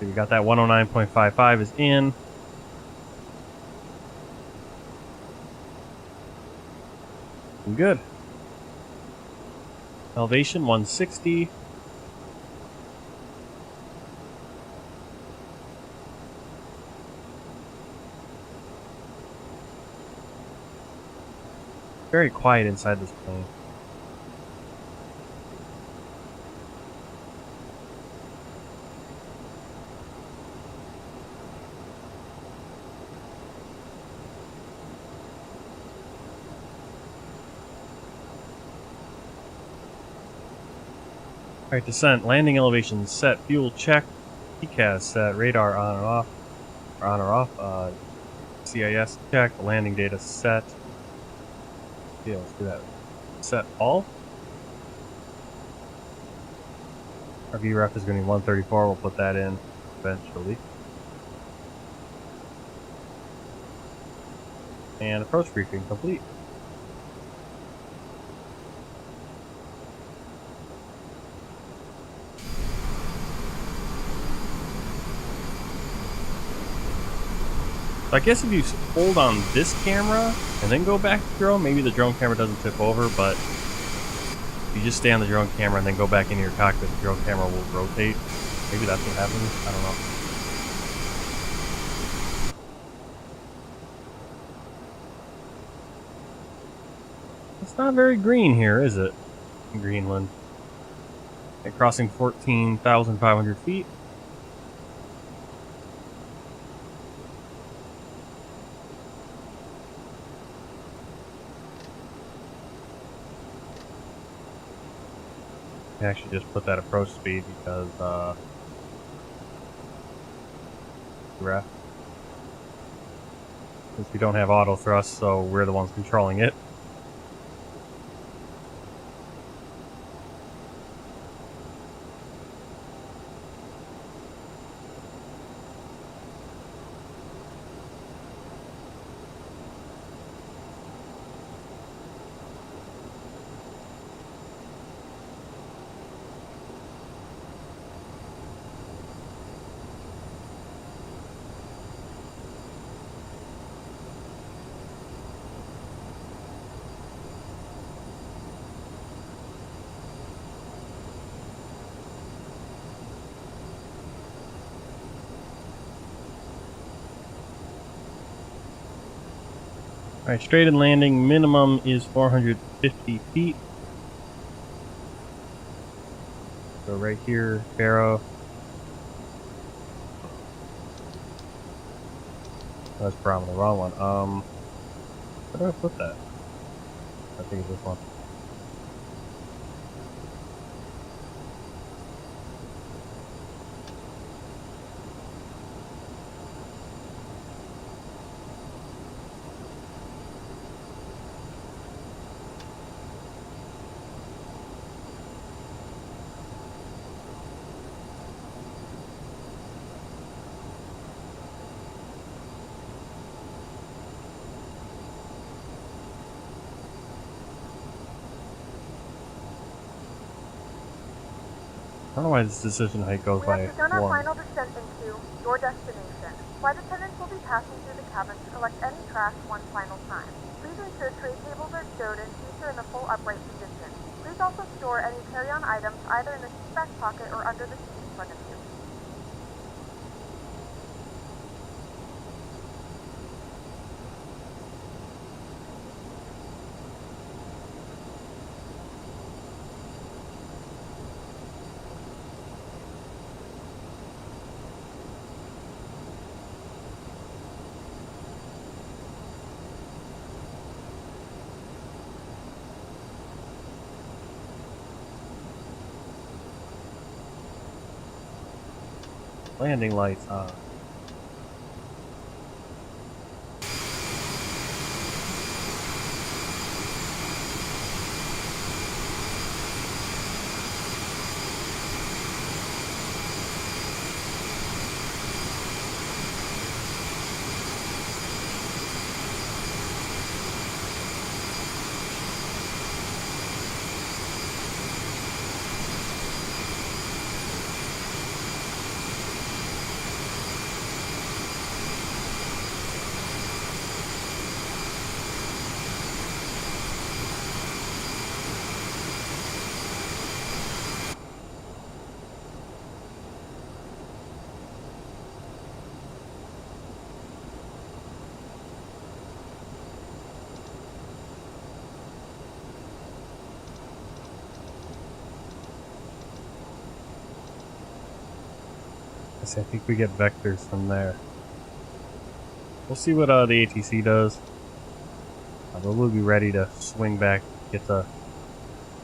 So we got that 109.55 is in. Good. Elevation 160. Very quiet inside this plane. Alright, descent. Landing elevation set. Fuel check. PCAS set. Radar on or off. On or off. CIS check. Landing data set. Yeah, let's do that. Set all. Our VREF is going to be 134. We'll put that in eventually. And approach briefing complete. So I guess if you hold on this camera and then go back to drone, maybe the drone camera doesn't tip over, but if you just stay on the drone camera and then go back into your cockpit, the drone camera will rotate. Maybe that's what happens. I don't know. It's not very green here, is it? In Greenland. Okay, crossing 14,500 feet. I actually just put that approach speed because since we don't have auto thrust, so we're the ones controlling it. Alright, straight and landing minimum is 450 feet. So right here, Barrow. That's probably the wrong one. Where do I put that? I think it's this one. I don't know why this decision height goes by We have begun our 1. final descent into your destination. Flight attendants will be passing through the cabin to collect any trash one final time. Please ensure tray tables are stowed and seats are in the full upright position. Please also store any carry-on items either in the seat back pocket or under the seat in front of you. Landing lights on. I think we get vectors from there. We'll see what the ATC does. But we'll be ready to swing back. Get the.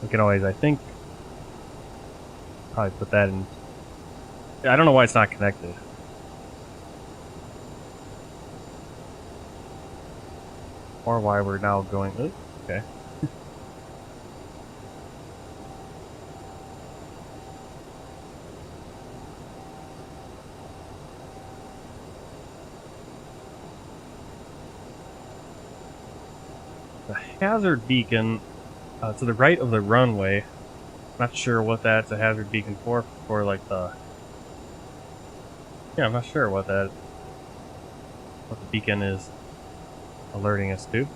We can always, I think. probably put that in. I don't know why it's not connected. Or why we're now going. Oops, okay. The hazard beacon to the right of the runway. Not sure what that's a hazard beacon for like the. Yeah, I'm not sure what the beacon is alerting us to.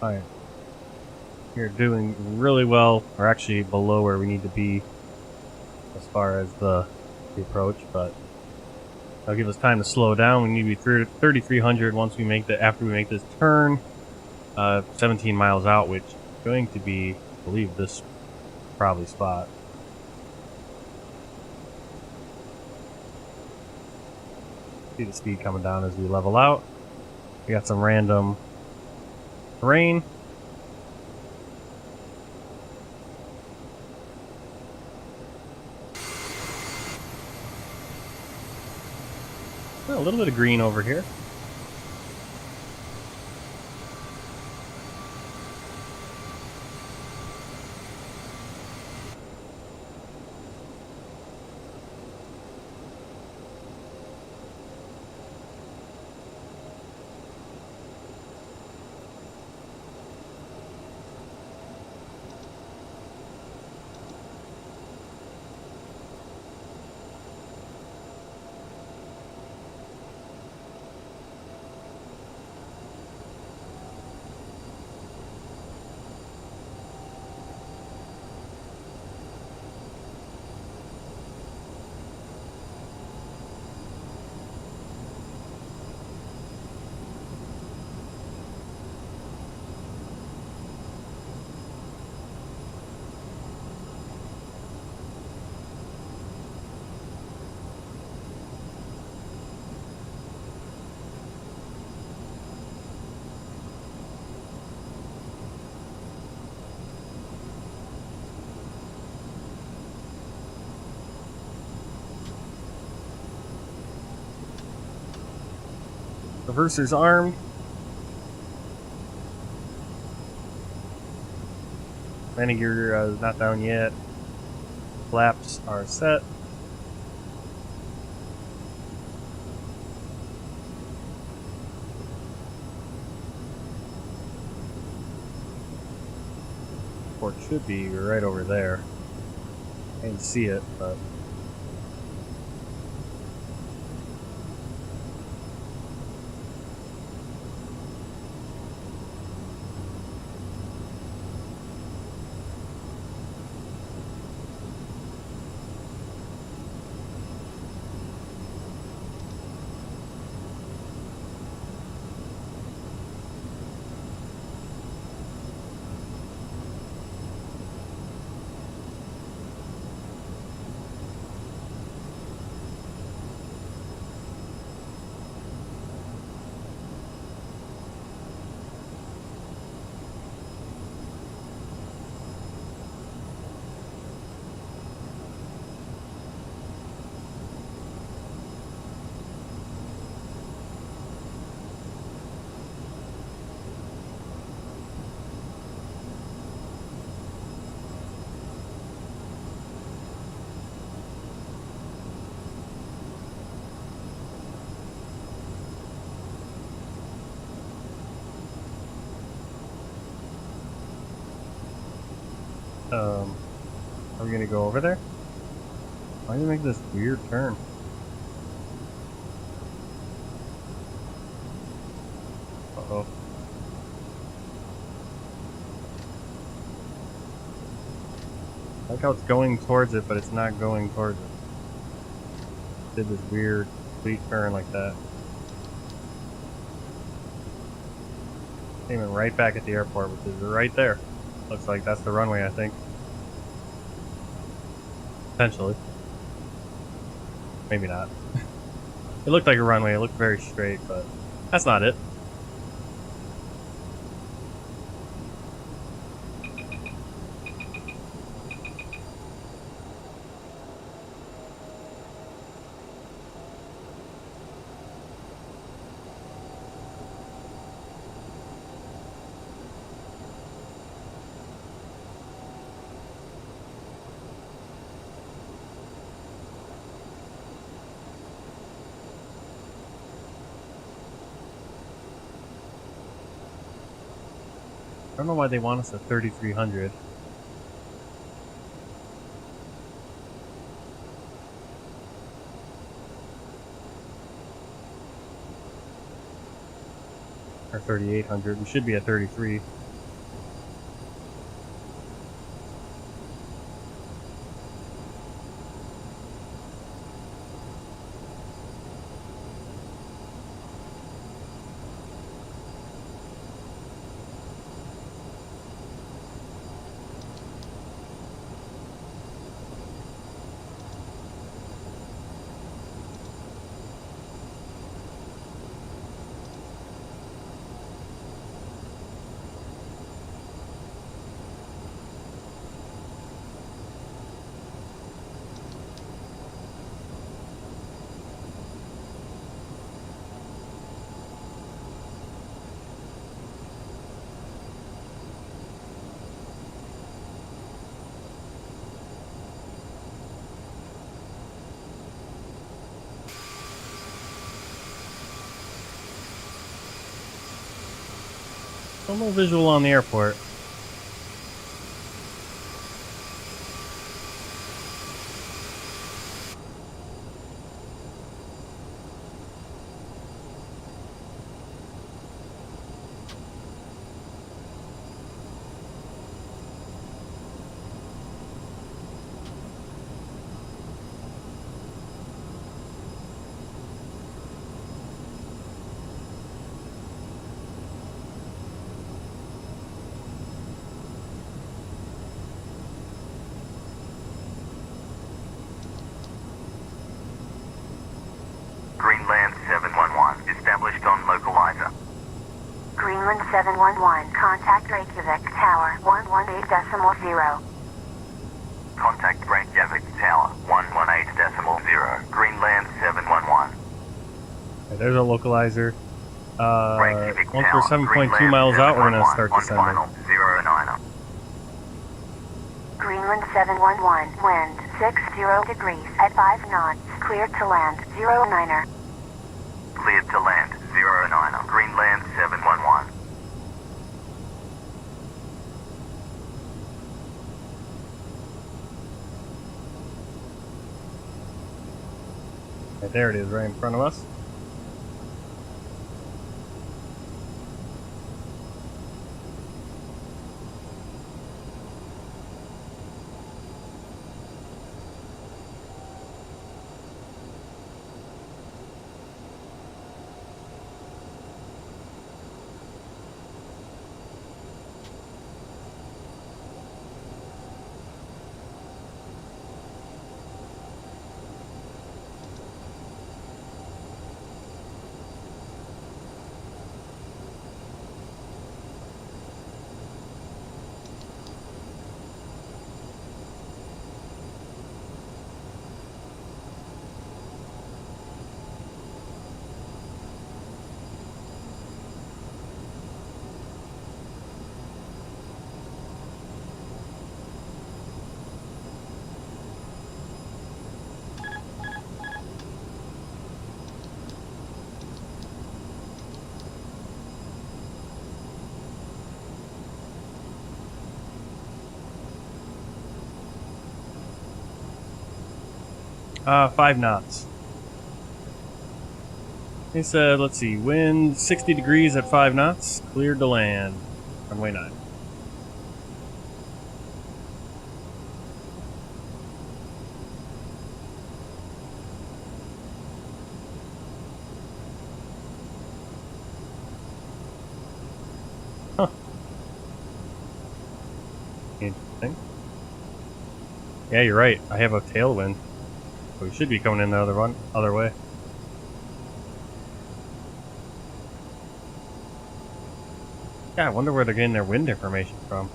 Alright. We're doing really well. We're actually below where we need to be as far as the approach, but that'll give us time to slow down. We need to be 3,300 once we make after we make this turn. 17 miles out, which is going to be, I believe, this probably spot. See the speed coming down as we level out. We got some random terrain. A little bit of green over here. Reverser's armed. Landing gear is not down yet. Flaps are set. Port should be right over there. I didn't see it, but. Are we gonna go over there? Why do you make this weird turn? Uh-oh. I like how it's going towards it, but it's not going towards it. Did this weird complete turn like that. Came in right back at the airport, which is right there. Looks like that's the runway, I think. Potentially. Maybe not. It looked like a runway, it looked very straight, but that's not it. I don't know why they want us at 3,300. Or 3,800. We should be at 33. A little visual on the airport. Greenland 711, established on localizer. Greenland 711, contact Reykjavik Tower 118.0. Contact Reykjavik Tower 118.0. Greenland 711. Okay, there's our localizer. Reykjavik Once Tower, we're 7.2 Greenland miles out, we're gonna 711, start on descending. final 09. Greenland 711, wind 60 degrees at 5 knots, cleared to land 09er. Cleared to land 09. Greenland 711. Okay, there it is, right in front of us. 5 knots. He said, let's see, wind 60 degrees at 5 knots, cleared to land. Runway 9. Huh. Interesting. Yeah, you're right. I have a tailwind. So we should be coming in the other way. Yeah, I wonder where they're getting their wind information from.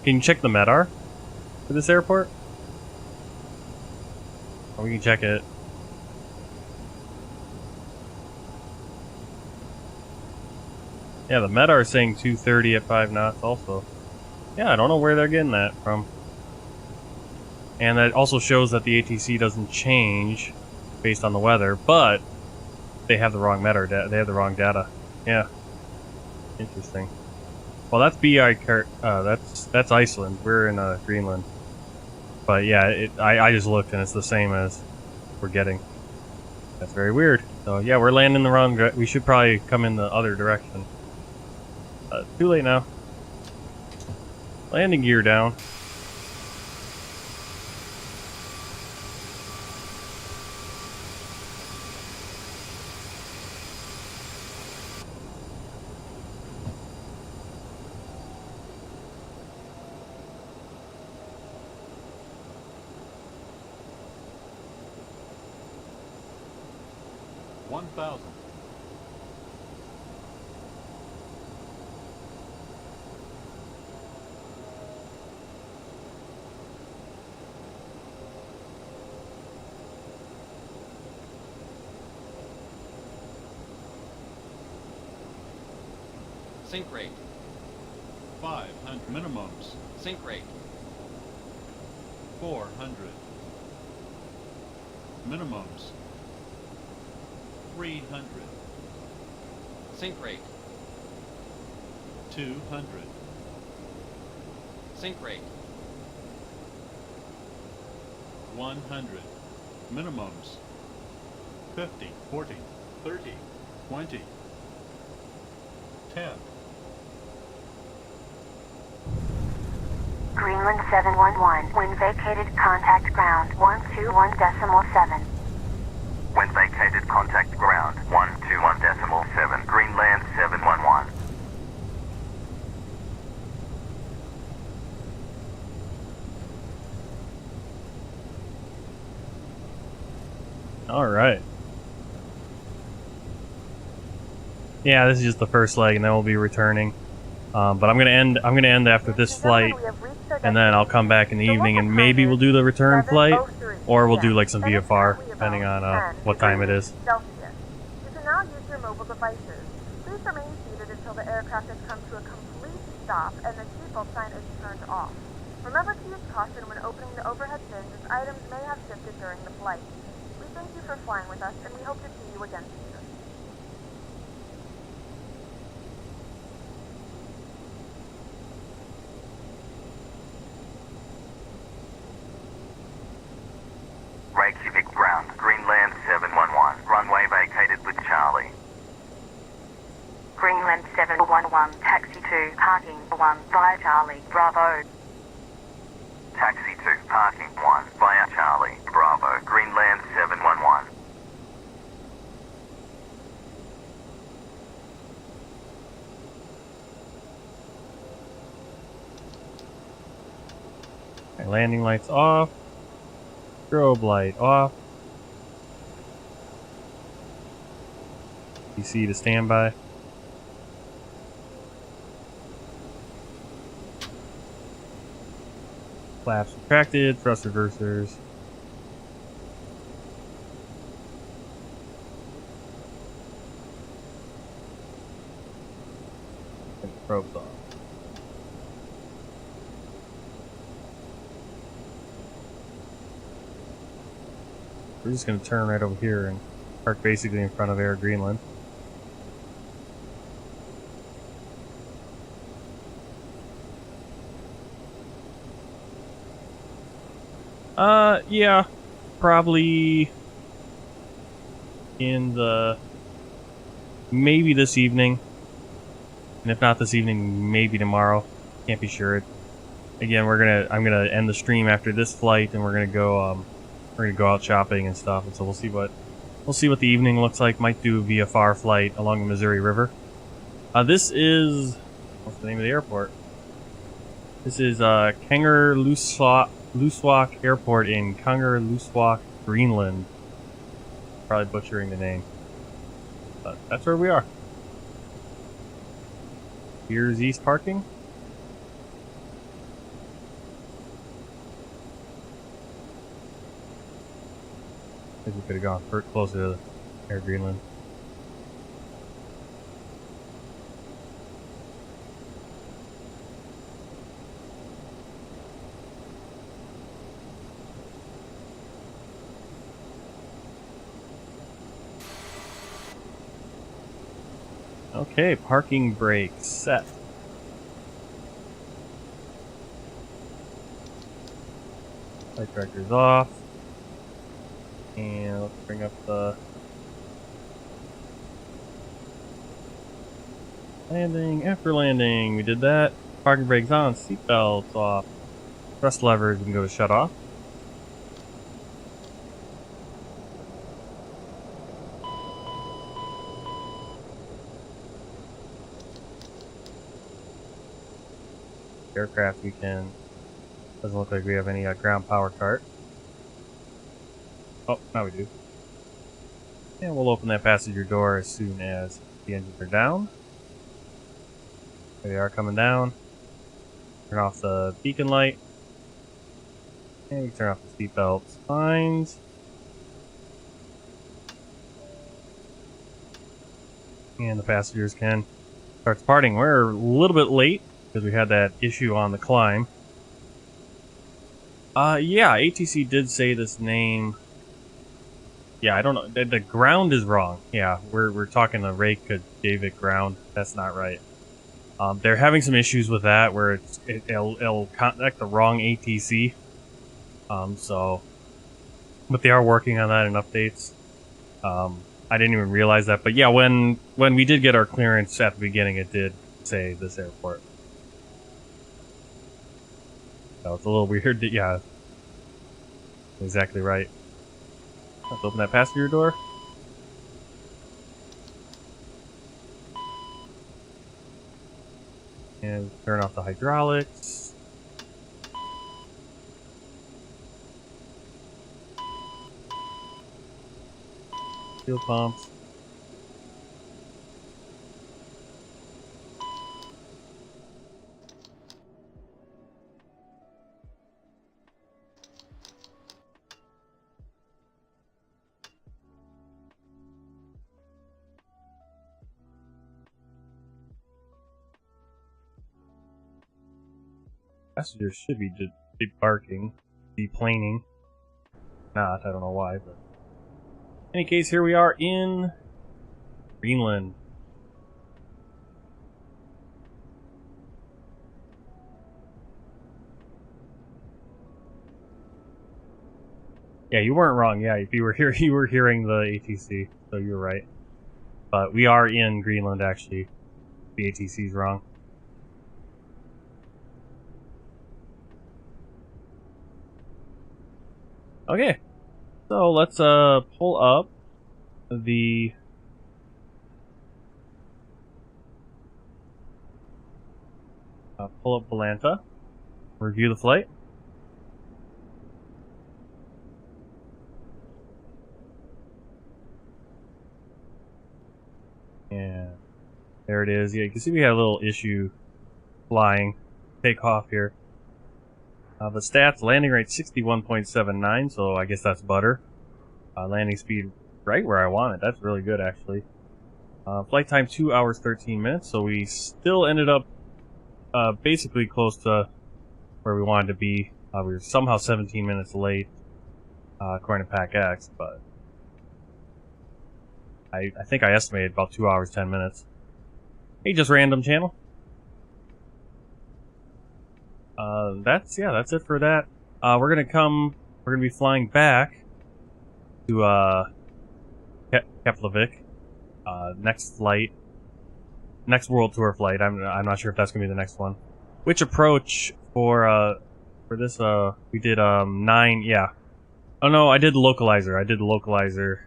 Can you check the MEDAR for this airport? Oh, we can check it. Yeah, the MEDAR is saying 230 at 5 knots also. Yeah, I don't know where they're getting that from. And that also shows that the ATC doesn't change based on the weather, but they have the wrong MEDAR data. They have the wrong data. Yeah. Interesting. Well, that's that's Iceland. We're in Greenland. But yeah, I just looked and it's the same as we're getting. That's very weird. So yeah, we're landing the wrong. We should probably come in the other direction. Too late now. Landing gear down. Sink rate. 500 minimums. Sink rate. 400 minimums. 300. Sink rate. 200. Sink rate. 100 minimums. 50, 40, 30, 20, 10. Greenland 711. When vacated, contact ground 121.7. When vacated, contact ground 121.7. Greenland 711. All right. Yeah, this is just the first leg, and then we'll be returning. But I'm gonna end after this flight, and then I'll come back in the evening, and maybe we'll do the return flight, or we'll do like some VFR, depending on what time it is. Celsius. You can now use your mobile devices. Please remain seated until the aircraft has come to a complete stop and the seatbelt sign is turned off. Remember to use caution when opening the overhead bins, as items may have shifted during the flight. We thank you for flying with us, and we hope to see you again soon. Reykjavik ground, Greenland 711. Runway vacated with Charlie. Greenland 711. Taxi 2. Parking 1. Via Charlie. Bravo. Taxi 2, parking 1, via Charlie. Bravo, Greenland 711. Okay, landing lights off. Strobe light off. PC to standby. Flaps retracted, thrust reversers. And probes off. We're just going to turn right over here and park basically in front of Air Greenland. Yeah, probably in the maybe this evening, and if not this evening, maybe tomorrow. Can't be sure. Again, I'm gonna end the stream after this flight, and we're gonna go out shopping and stuff. And so we'll see what the evening looks like. Might do a VFR flight along the Missouri River. This is, what's the name of the airport? This is Kangerlussuaq Airport in Kangerlussuaq, Greenland. Probably butchering the name, but that's where we are. Here's east parking. I think we could have gone closer to Air Greenland. Okay, parking brake set. Flight director's off. And let's bring up the landing. After landing, we did that. Parking brakes on, seatbelts off. Thrust levers, we can go to shut off. Aircraft, we can. Doesn't look like we have any ground power cart. Oh, now we do. And we'll open that passenger door as soon as the engines are down. There they are coming down. Turn off the beacon light. And we turn off the seatbelt signs. And the passengers can start departing. We're a little bit late because we had that issue on the climb. Yeah, ATC did say this name. Yeah, I don't know. The ground is wrong. Yeah, we're talking the Reykjavik ground. That's not right. They're having some issues with that where it'll contact the wrong ATC. But they are working on that in updates. I didn't even realize that. But yeah, when we did get our clearance at the beginning, it did say this airport. So it's a little weird that, yeah, exactly right. Let's open that passenger door. And turn off the hydraulics. Fuel pumps. Passengers should be just debarking, deplaning. Not, I don't know why, but in any case, here we are in Greenland. Yeah, you weren't wrong. Yeah, if you were here, you were hearing the ATC, so you were right. But we are in Greenland, actually. The ATC's wrong. Okay, so let's pull up the Volanta, review the flight. And there it is. Yeah, you can see we had a little issue flying takeoff here. The stats, landing rate 61.79, so I guess that's butter. Landing speed right where I want it. That's really good, actually. Flight time 2 hours 13 minutes, so we still ended up basically close to where we wanted to be. We were somehow 17 minutes late, according to PACX, but I think I estimated about 2 hours 10 minutes. Hey, just random channel. That's it for that. We're gonna come we're going to be flying back to Keflavík. Next flight, next World Tour flight. I'm not sure if that's going to be the next one. Which approach for this? We did 9. Yeah. Oh no, I did the localizer. I did the localizer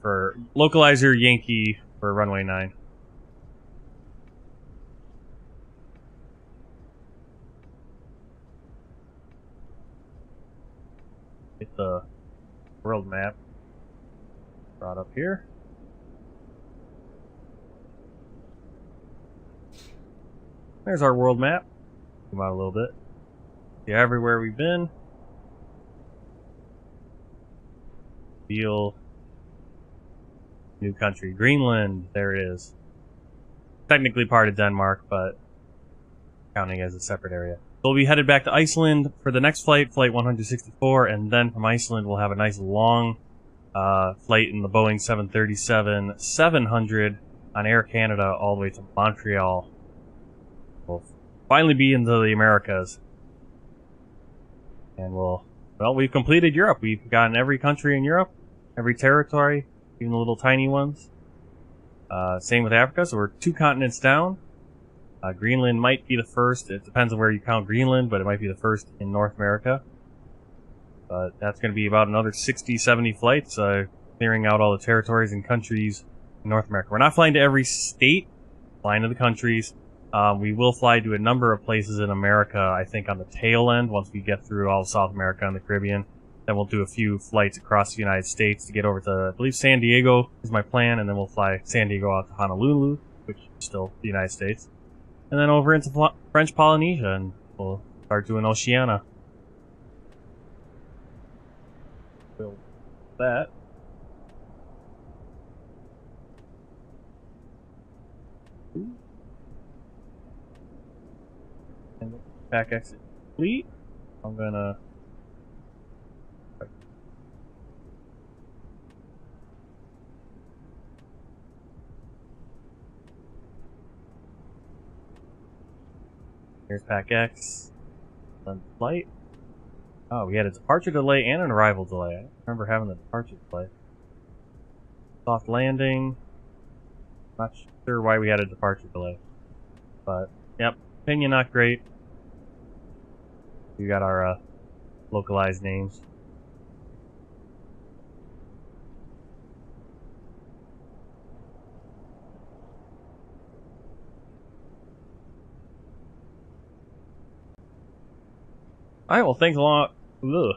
for localizer Yankee for runway 9. Get the world map brought up here. There's our world map. Zoom out a little bit. See everywhere we've been. Feel new country. Greenland, there it is. Technically part of Denmark, but counting as a separate area. So we'll be headed back to Iceland for the next flight, flight 164, and then from Iceland we'll have a nice long flight in the Boeing 737-700 on Air Canada all the way to Montreal. We'll finally be into the Americas. And we've completed Europe. We've gotten every country in Europe, every territory, even the little tiny ones. Same with Africa, so we're 2 continents down. Greenland might be the first. It depends on where you count Greenland, but it might be the first in North America. But that's going to be about another 60, 70 flights, clearing out all the territories and countries in North America. We're not flying to every state, flying to the countries. We will fly to a number of places in America, I think on the tail end, once we get through all of South America and the Caribbean. Then we'll do a few flights across the United States to get over to, I believe, San Diego is my plan, and then we'll fly San Diego out to Honolulu, which is still the United States. And then over into French Polynesia, and we'll start doing Oceania. Build that. And back exit complete. I'm gonna here's Pack X. Then flight. Oh, we had a departure delay and an arrival delay. I remember having the departure delay. Soft landing. Not sure why we had a departure delay. But, yep. Opinion not great. We got our localized names. Alright, well, thanks a lot. Ugh.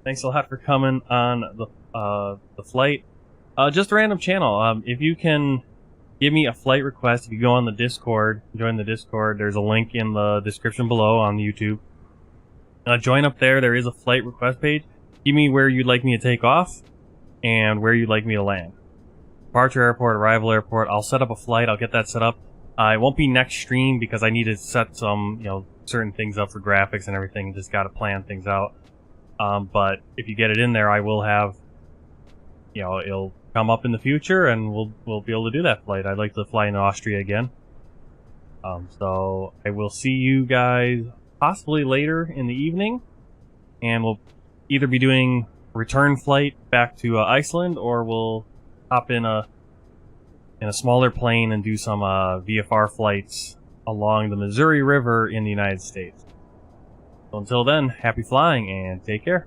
Thanks a lot for coming on the flight. Just a random channel. If you can give me a flight request, if you go on the Discord, join the Discord, there's a link in the description below on YouTube. Join up there, there is a flight request page. Give me where you'd like me to take off, and where you'd like me to land. Departure airport, arrival airport, I'll set up a flight, I'll get that set up. It won't be next stream because I need to set some, certain things up for graphics and everything, just gotta plan things out. But if you get it in there, I will have, it'll come up in the future and we'll be able to do that flight. I'd like to fly into Austria again. So I will see you guys possibly later in the evening, and we'll either be doing return flight back to Iceland, or we'll hop in a smaller plane and do some VFR flights along the Missouri River in the United States. So until then, happy flying and take care.